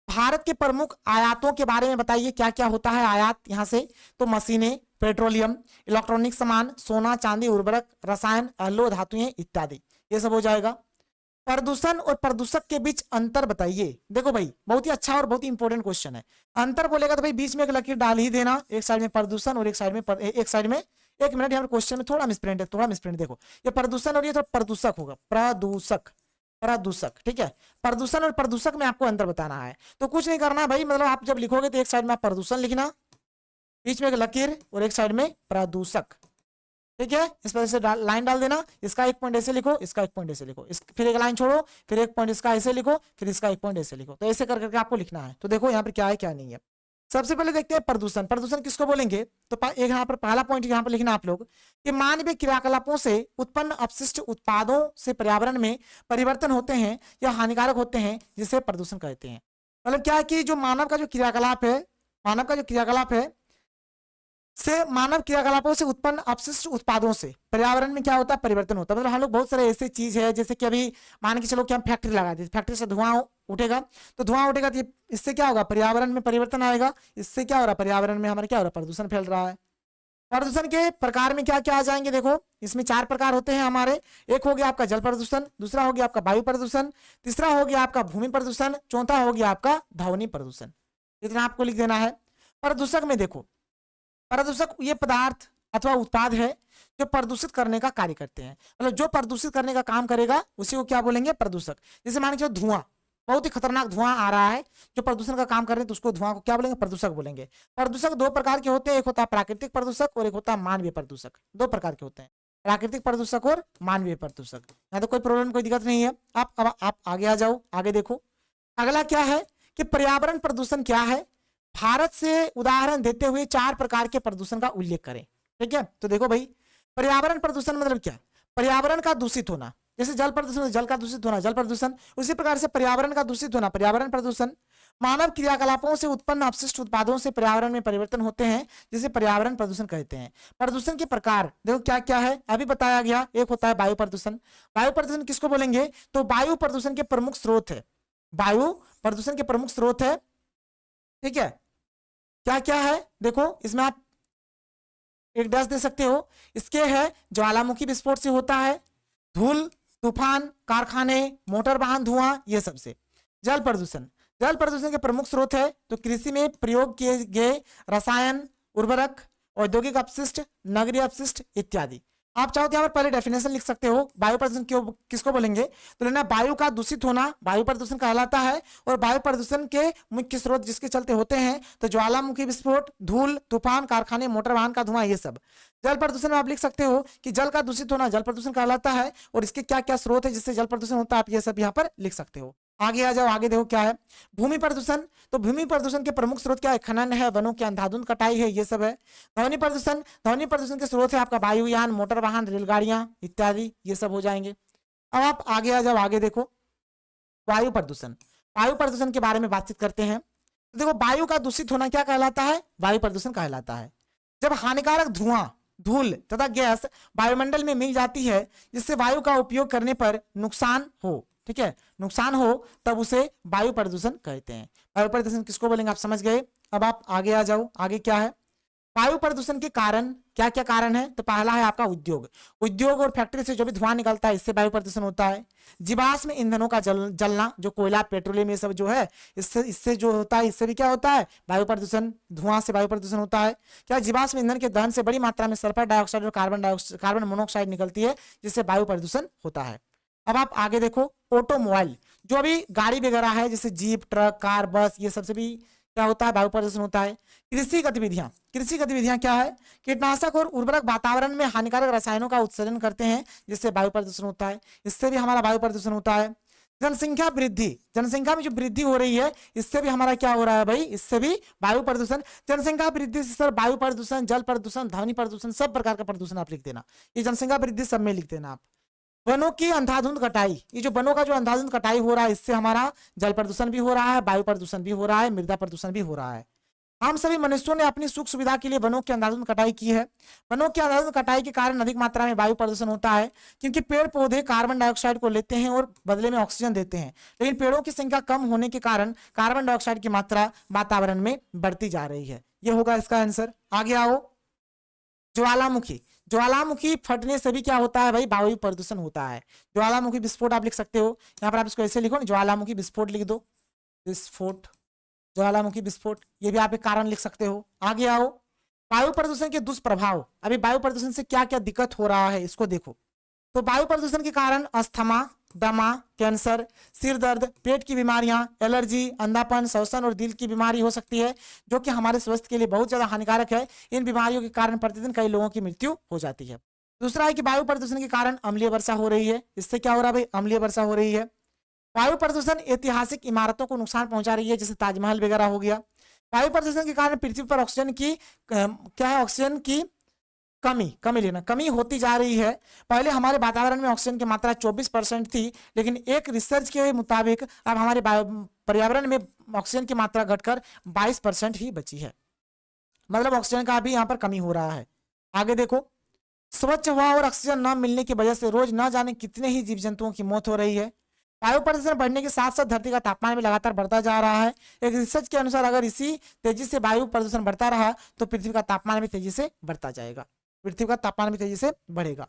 भारत के प्रमुख आयातों के बारे में बताइए, क्या क्या होता है आयात यहाँ से। तो मशीनें, पेट्रोलियम, इलेक्ट्रॉनिक सामान, सोना चांदी, उर्वरक, रसायन, अलोह धातुएं इत्यादि, ये सब हो जाएगा। प्रदूषण और प्रदूषक के बीच अंतर बताइए। देखो भाई बहुत ही अच्छा और बहुत ही इंपॉर्टेंट क्वेश्चन है। अंतर बोलेगा तो भाई बीच में एक लकीर डाल ही देना, एक साइड में प्रदूषण और एक साइड में एक मिनट, यहाँ पर क्वेश्चन में थोड़ा मिसप्रिंट है, थोड़ा मिसप्रिंट। देखो ये प्रदूषण और ये थोड़ा प्रदूषक होगा, प्रदूषक, प्रदूषक, ठीक है। प्रदूषण और प्रदूषक में आपको अंतर बताना है, तो कुछ नहीं करना भाई, मतलब आप जब लिखोगे तो एक साइड में आप प्रदूषण लिखना, बीच में एक लकीर और एक साइड में प्रदूषक, ठीक है। इस पर से लाइन डाल देना, इसका एक पॉइंट ऐसे लिखो, इसका एक पॉइंट ऐसे लिखो, फिर एक लाइन छोड़ो, फिर एक पॉइंट इसका ऐसे लिखो, फिर इसका एक पॉइंट ऐसे लिखो। तो ऐसे कर करके आपको लिखना है। तो देखो यहाँ पर क्या है क्या नहीं है। सबसे पहले देखते हैं प्रदूषण। प्रदूषण किसको बोलेंगे, तो एक यहाँ पर पहला पॉइंट यहाँ पर लिखना आप लोग कि मानवीय क्रियाकलापों से उत्पन्न अपशिष्ट उत्पादों से पर्यावरण में परिवर्तन होते हैं या हानिकारक होते हैं, जिसे प्रदूषण कहते हैं। मतलब क्या है कि जो मानव का जो क्रियाकलाप है, मानव का जो क्रियाकलाप है से मानव क्रियाकलापों से उत्पन्न अपशिष्ट उत्पादों से पर्यावरण में क्या होता है, परिवर्तन होता है। मतलब हम लोग बहुत सारे ऐसे चीज है, जैसे कि अभी मान के चलो कि हम फैक्ट्री लगा दी, फैक्ट्री से धुआं उठेगा, तो धुआं उठेगा तो इससे क्या होगा, पर्यावरण में परिवर्तन आएगा। इससे क्या हो रहा है, पर्यावरण में हमारा क्या हो रहा है, प्रदूषण फैल रहा है। प्रदूषण के प्रकार में क्या क्या आ जाएंगे, देखो इसमें 4 प्रकार होते हैं हमारे। एक हो गया आपका जल प्रदूषण, दूसरा हो गया आपका वायु प्रदूषण, तीसरा हो गया आपका भूमि प्रदूषण, चौथा हो गया आपका ध्वनि प्रदूषण। इतना आपको लिख देना है। प्रदूषक में देखो, प्रदूषक ये पदार्थ अथवा उत्पाद है जो प्रदूषित करने का कार्य करते हैं। मतलब जो प्रदूषित करने का काम करेगा उसी को क्या बोलेंगे, प्रदूषक। जैसे मान के चलो धुआं, बहुत ही खतरनाक धुआं आ रहा है जो प्रदूषण का काम कर रहे हैं, तो उसको धुआं को क्या बोलेंगे, प्रदूषक बोलेंगे। प्रदूषक 2 प्रकार के होते हैं, एक होता है प्राकृतिक प्रदूषक और एक होता है मानवीय प्रदूषक। 2 प्रकार के होते हैं, प्राकृतिक प्रदूषक और मानवीय प्रदूषक। यहाँ तो कोई प्रॉब्लम, कोई दिक्कत नहीं है। आप आगे आ जाओ, आगे देखो। अगला क्या है कि पर्यावरण प्रदूषण क्या है, भारत से उदाहरण देते हुए 4 प्रकार के प्रदूषण का उल्लेख करें, ठीक है। तो देखो भाई पर्यावरण प्रदूषण मतलब क्या, पर्यावरण का दूषित होना, जैसे जल प्रदूषण, जल का दूषित होना जल प्रदूषण, उसी प्रकार से पर्यावरण का दूषित होना पर्यावरण प्रदूषण। मानव क्रियाकलापों से उत्पन्न अपशिष्ट उत्पादों से पर्यावरण में परिवर्तन होते हैं, जिसे पर्यावरण प्रदूषण कहते हैं। प्रदूषण के प्रकार देखो क्या क्या है, अभी बताया गया। एक होता है वायु प्रदूषण। वायु प्रदूषण किसको बोलेंगे, तो वायु प्रदूषण के प्रमुख स्रोत है, वायु प्रदूषण के प्रमुख स्रोत है, ठीक है। क्या क्या है देखो, इसमें आप एक डैश दे सकते हो। इसके है ज्वालामुखी विस्फोट से होता है, धूल, तूफान, कारखाने, मोटर वाहन धुआं, ये सब से। जल प्रदूषण, जल प्रदूषण के प्रमुख स्रोत है तो कृषि में प्रयोग किए गए रसायन, उर्वरक, औद्योगिक अपशिष्ट, नगरीय अपशिष्ट इत्यादि। आप चाहो तो यहाँ पर पहले डेफिनेशन लिख सकते हो। वायु प्रदूषण किसको बोलेंगे, तो लेना वायु का दूषित होना वायु प्रदूषण कहलाता है। और वायु प्रदूषण के मुख्य स्रोत जिसके चलते होते हैं तो ज्वालामुखी विस्फोट, धूल, तूफान, कारखाने, मोटर वाहन का धुआं, ये सब। जल प्रदूषण में आप लिख सकते हो कि जल का दूषित होना जल प्रदूषण कहलाता है, और इसके क्या क्या स्रोत है जिससे जल प्रदूषण होता है, आप ये सब यहाँ पर लिख सकते हो। आगे आ जाओ, आगे देखो क्या है भूमि प्रदूषण। तो भूमि प्रदूषण के प्रमुख स्रोत क्या है, खनन है, वनों की अंधाधुंध कटाई है, ये सब है। ध्वनि प्रदूषण, ध्वनि प्रदूषण के स्रोत है आपका वायुयान, मोटर वाहन, रेलगाड़ियां इत्यादि, ये सब हो जाएंगे। अब आप आगे आ जाओ, आगे देखो वायु प्रदूषण। वायु प्रदूषण के बारे में बातचीत करते हैं। तो देखो वायु का दूषित होना क्या कहलाता है, वायु प्रदूषण कहलाता है। जब हानिकारक धुआं, धूल तथा गैस वायुमंडल में मिल जाती है जिससे वायु का उपयोग करने पर नुकसान हो, ठीक है, नुकसान हो, तब उसे वायु प्रदूषण कहते हैं। वायु प्रदूषण किसको बोलेंगे आप समझ गए। अब आप आगे आ जाओ, आगे क्या है वायु प्रदूषण के कारण, क्या क्या कारण है, तो पहला है आपका उद्योग। उद्योग और फैक्ट्री से जो भी धुआं निकलता है इससे वायु प्रदूषण होता है। जीवाश्म ईंधनों का जलना, जो कोयला, पेट्रोलियम, ये सब जो है, इससे जो होता है, इससे भी क्या होता है, वायु प्रदूषण, धुआं से वायु प्रदूषण होता है। क्या जीवाश्म ईंधन के दहन से बड़ी मात्रा में सल्फर डाइऑक्साइड और कार्बन मोनोऑक्साइड निकलती है, जिससे वायु प्रदूषण होता है। अब आप आगे देखो ऑटोमोबाइल, जो अभी गाड़ी वगैरह है जैसे जीप, ट्रक, कार, बस, ये सबसे भी क्या होता है, वायु प्रदूषण होता है। कृषि गतिविधियां, कृषि गतिविधियां क्या है, कीटनाशक और उर्वरक वातावरण में हानिकारक रसायनों का उत्सर्जन करते हैं, जिससे वायु प्रदूषण होता है, इससे भी हमारा वायु प्रदूषण होता है। जनसंख्या वृद्धि, जनसंख्या में जो वृद्धि हो रही है इससे भी हमारा क्या हो रहा है भाई, इससे भी वायु प्रदूषण। जनसंख्या वृद्धि से सर वायु प्रदूषण, जल प्रदूषण, ध्वनि प्रदूषण, सब प्रकार का प्रदूषण आप लिख देना। ये जनसंख्या वृद्धि सब में लिख देना आप। वनों की अंधाधुंध कटाई, ये जो वनों का जो अंधाधुंध कटाई हो रहा है इससे हमारा जल प्रदूषण भी हो रहा है, वायु प्रदूषण भी हो रहा है, मृदा प्रदूषण भी हो रहा है। हम सभी मनुष्यों ने अपनी सुख सुविधा के लिए वनों की अंधाधुंध कटाई की है। वनों की अंधाधुंध कटाई के कारण अधिक मात्रा में वायु प्रदूषण होता है, क्योंकि पेड़ पौधे कार्बन डाइऑक्साइड को लेते हैं और बदले में ऑक्सीजन देते हैं। लेकिन पेड़ों की संख्या कम होने के कारण कार्बन डाइऑक्साइड की मात्रा वातावरण में बढ़ती जा रही है। ये होगा इसका आंसर। आगे आओ, ज्वालामुखी। ज्वालामुखी फटने से भी क्या होता है भाई, वायु प्रदूषण होता है। ज्वालामुखी विस्फोट आप लिख सकते हो, यहाँ पर आप इसको ऐसे लिखो, ज्वालामुखी विस्फोट लिख दो, विस्फोट, ज्वालामुखी विस्फोट, ये भी आप एक कारण लिख सकते हो। आगे आओ, वायु प्रदूषण के दुष्प्रभाव। अभी वायु प्रदूषण से क्या क्या दिक्कत हो रहा है इसको देखो। तो वायु प्रदूषण के कारण अस्थमा, दमा, कैंसर, सिर दर्द, पेट की बीमारियां, एलर्जी, अंधापन, श्वसन और दिल की बीमारी हो सकती है, जो कि हमारे स्वास्थ्य के लिए बहुत ज्यादा हानिकारक है। इन बीमारियों के कारण प्रतिदिन कई लोगों की मृत्यु हो जाती है। दूसरा है कि वायु प्रदूषण के कारण अम्लीय वर्षा हो रही है। इससे क्या हो रहा है भाई, अम्लीय वर्षा हो रही है। वायु प्रदूषण ऐतिहासिक इमारतों को नुकसान पहुंचा रही है, जैसे ताजमहल वगैरह हो गया। वायु प्रदूषण के कारण पृथ्वी पर ऑक्सीजन की क्या है, ऑक्सीजन की कमी होती जा रही है। पहले हमारे वातावरण में ऑक्सीजन की मात्रा 24% थी, लेकिन एक रिसर्च के मुताबिक अब हमारे पर्यावरण में ऑक्सीजन की मात्रा घटकर 22% ही बची है। मतलब ऑक्सीजन का भी यहाँ पर कमी हो रहा है। आगे देखो, स्वच्छ हवा और ऑक्सीजन न मिलने की वजह से रोज न जाने कितने ही जीव जंतुओं की मौत हो रही है। वायु प्रदूषण बढ़ने के साथ साथ धरती का तापमान भी लगातार बढ़ता जा रहा है। एक रिसर्च के अनुसार अगर इसी तेजी से वायु प्रदूषण बढ़ता रहा तो पृथ्वी का तापमान भी तेजी से बढ़ता जाएगा, पृथ्वी का तापमान भी तेजी से बढ़ेगा।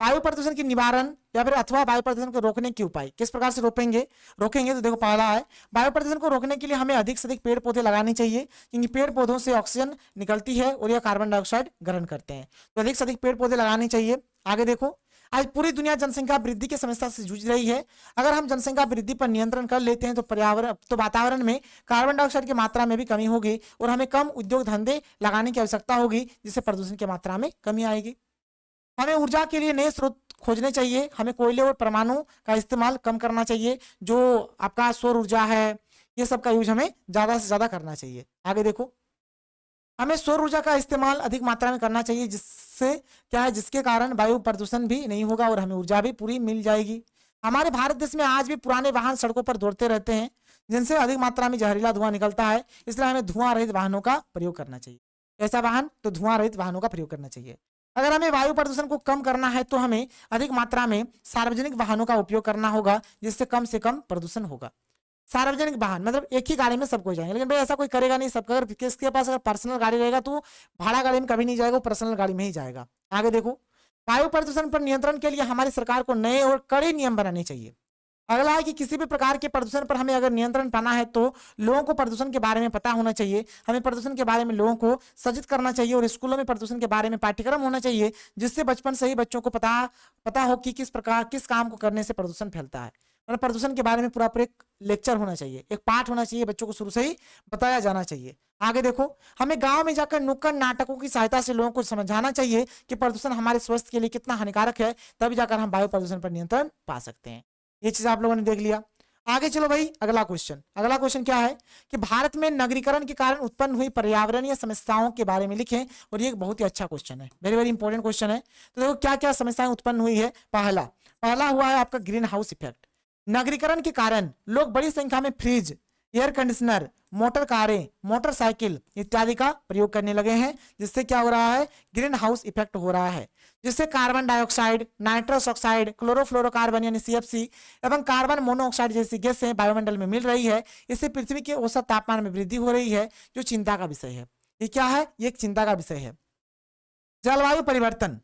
वायु प्रदूषण की निवारण या फिर अथवा वायु प्रदूषण को रोकने के उपाय किस प्रकार से रोकेंगे तो देखो, पहला है वायु प्रदूषण को रोकने के लिए हमें अधिक से अधिक पेड़ पौधे लगाने चाहिए, क्योंकि पेड़ पौधों से ऑक्सीजन निकलती है और यह कार्बन डाइऑक्साइड ग्रहण करते हैं। तो अधिक से अधिक पेड़ पौधे लगाने चाहिए। आगे देखो, आज पूरी दुनिया जनसंख्या वृद्धि की समस्या से जूझ रही है। अगर हम जनसंख्या वृद्धि पर नियंत्रण कर लेते हैं तो वातावरण में कार्बन डाइऑक्साइड की मात्रा में भी कमी होगी और हमें कम उद्योग धंधे लगाने की आवश्यकता होगी, जिससे प्रदूषण की मात्रा में कमी आएगी। हमें ऊर्जा के लिए नए स्रोत खोजने चाहिए। हमें कोयले और परमाणु का इस्तेमाल कम करना चाहिए। जो आपका सौर ऊर्जा है, ये सब का यूज हमें ज्यादा से ज्यादा करना चाहिए। आगे देखो, हमें सौर ऊर्जा का इस्तेमाल अधिक मात्रा में करना चाहिए, जिससे क्या है, जिसके कारण वायु प्रदूषण भी नहीं होगा और हमें ऊर्जा भी पूरी मिल जाएगी। हमारे भारत देश में आज भी पुराने वाहन सड़कों पर दौड़ते रहते हैं, जिनसे अधिक मात्रा में जहरीला धुआं निकलता है। इसलिए हमें धुआं रहित वाहनों का प्रयोग करना चाहिए। ऐसा वाहन तो धुआं रहित वाहनों का प्रयोग करना चाहिए। अगर हमें वायु प्रदूषण को कम करना है तो हमें अधिक मात्रा में सार्वजनिक वाहनों का उपयोग करना होगा, जिससे कम से कम प्रदूषण होगा। सार्वजनिक वाहन मतलब एक ही गाड़ी में सब कोई जाएंगे, लेकिन भाई ऐसा कोई करेगा नहीं। सबका अगर किसके पास अगर पर्सनल गाड़ी रहेगा तो भाड़ा गाड़ी में कभी नहीं जाएगा, वो पर्सनल गाड़ी में ही जाएगा। आगे देखो, वायु प्रदूषण पर नियंत्रण के लिए हमारी सरकार को नए और कड़े नियम बनाने चाहिए। अगला है कि किसी भी प्रकार के प्रदूषण पर हमें अगर नियंत्रण पाना है तो लोगों को प्रदूषण के बारे में पता होना चाहिए। हमें प्रदूषण के बारे में लोगों को सचेत करना चाहिए और स्कूलों में प्रदूषण के बारे में पाठ्यक्रम होना चाहिए, जिससे बचपन से ही बच्चों को पता हो कि किस काम को करने से प्रदूषण फैलता है। मतलब प्रदूषण के बारे में पूरा एक लेक्चर होना चाहिए, एक पाठ होना चाहिए, बच्चों को शुरू से ही बताया जाना चाहिए। आगे देखो, हमें गांव में जाकर नुक्कड़ नाटकों की सहायता से लोगों को समझाना चाहिए कि प्रदूषण हमारे स्वास्थ्य के लिए कितना हानिकारक है, तभी जाकर हम वायु प्रदूषण पर नियंत्रण पा सकते हैं। ये चीज आप लोगों ने देख लिया। आगे चलो भाई, अगला क्वेश्चन क्या है कि भारत में नगरीकरण के कारण उत्पन्न हुई पर्यावरणीय समस्याओं के बारे में लिखें। और ये एक बहुत ही अच्छा क्वेश्चन है, वेरी वेरी इंपॉर्टेंट क्वेश्चन है। तो देखो क्या क्या समस्याएं उत्पन्न हुई है। पहला हुआ है आपका ग्रीन हाउस इफेक्ट। नगरीकरण के कारण लोग बड़ी संख्या में फ्रिज, एयर कंडीशनर, मोटर कारें, मोटरसाइकिल इत्यादि का प्रयोग करने लगे हैं, जिससे क्या हो रहा है, ग्रीन हाउस इफेक्ट हो रहा है, जिससे carbon dioxide, nitrous oxide, chlorofluorocarbon यानी CFC एवं कार्बन मोनोऑक्साइड जैसी गैसें वायुमंडल में मिल रही है। इससे पृथ्वी के औसत तापमान में वृद्धि हो रही है, जो चिंता का विषय है। ये क्या है, ये एक चिंता का विषय है। जलवायु परिवर्तन।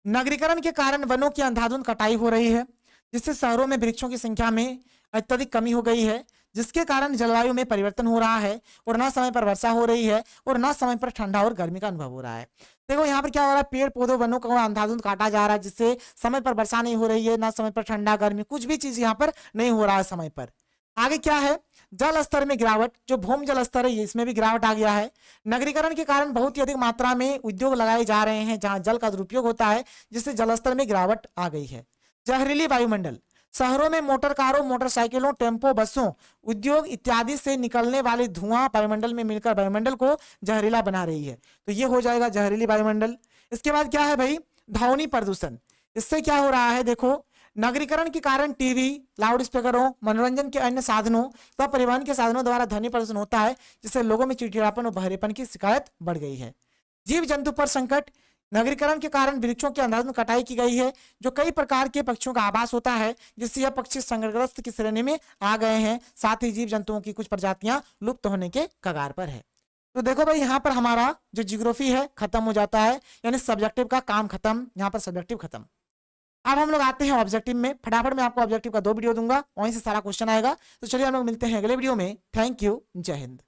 नगरीकरण के कारण वनों की अंधाधुंध कटाई हो रही है, जिससे शहरों में वृक्षों की संख्या में अत्यधिक कमी हो गई है, जिसके कारण जलवायु में परिवर्तन हो रहा है और न समय पर वर्षा हो रही है और न समय पर ठंडा और गर्मी का अनुभव हो रहा है। देखो यहाँ पर क्या हो रहा है, पेड़ पौधों वनों को अंधाधुंध काटा जा रहा है, जिससे समय पर वर्षा नहीं हो रही है, न समय पर ठंडा गर्मी, कुछ भी चीज यहाँ पर नहीं हो रहा है समय पर। आगे क्या है, जल स्तर में गिरावट। जो भूमि जल स्तर है इसमें भी गिरावट आ गया है। नगरीकरण के कारण बहुत ही अधिक मात्रा में उद्योग लगाए जा रहे हैं, जहां जल का दुरुपयोग होता है, जिससे जल स्तर में गिरावट आ गई है। जहरीली वायुमंडल। शहरों में मोटर कारों, मोटरसाइकिलों, टेम्पो, बसों, उद्योग इत्यादि से निकलने वाले धुआं वायुमंडल में मिलकर वायुमंडल को जहरीला बना रही है, तो ये हो जाएगा जहरीली वायुमंडल। इसके बाद क्या है भाई, ध्वनि प्रदूषण। इससे क्या हो रहा है, देखो नगरीकरण के कारण टीवी, लाउड स्पीकरों, मनोरंजन के अन्य साधनों तथा परिवहन के साधनों द्वारा ध्वनि प्रदूषण होता है, जिससे लोगों में चिड़चिड़ापन और बहरेपन की शिकायत बढ़ गई है। जीव जंतु पर संकट। नगरीकरण के कारण वृक्षों के अंधाधुंध कटाई की गई है, जो कई प्रकार के पक्षियों का आवास होता है, जिससे यह पक्षी संकटग्रस्त की श्रेणी में आ गए हैं। साथ ही जीव जंतुओं की कुछ प्रजातियां लुप्त होने के कगार पर है। तो देखो भाई, यहाँ पर हमारा जो ज्योग्राफी है खत्म हो जाता है, यानी सब्जेक्टिव का काम खत्म, यहाँ पर सब्जेक्टिव खत्म। अब हम लोग आते हैं ऑब्जेक्टिव में। फटाफट मैं आपको ऑब्जेक्टिव का 2 वीडियो दूंगा, वहीं से सारा क्वेश्चन आएगा। तो चलिए हम लोग मिलते हैं अगले वीडियो में। थैंक यू, जय हिंद।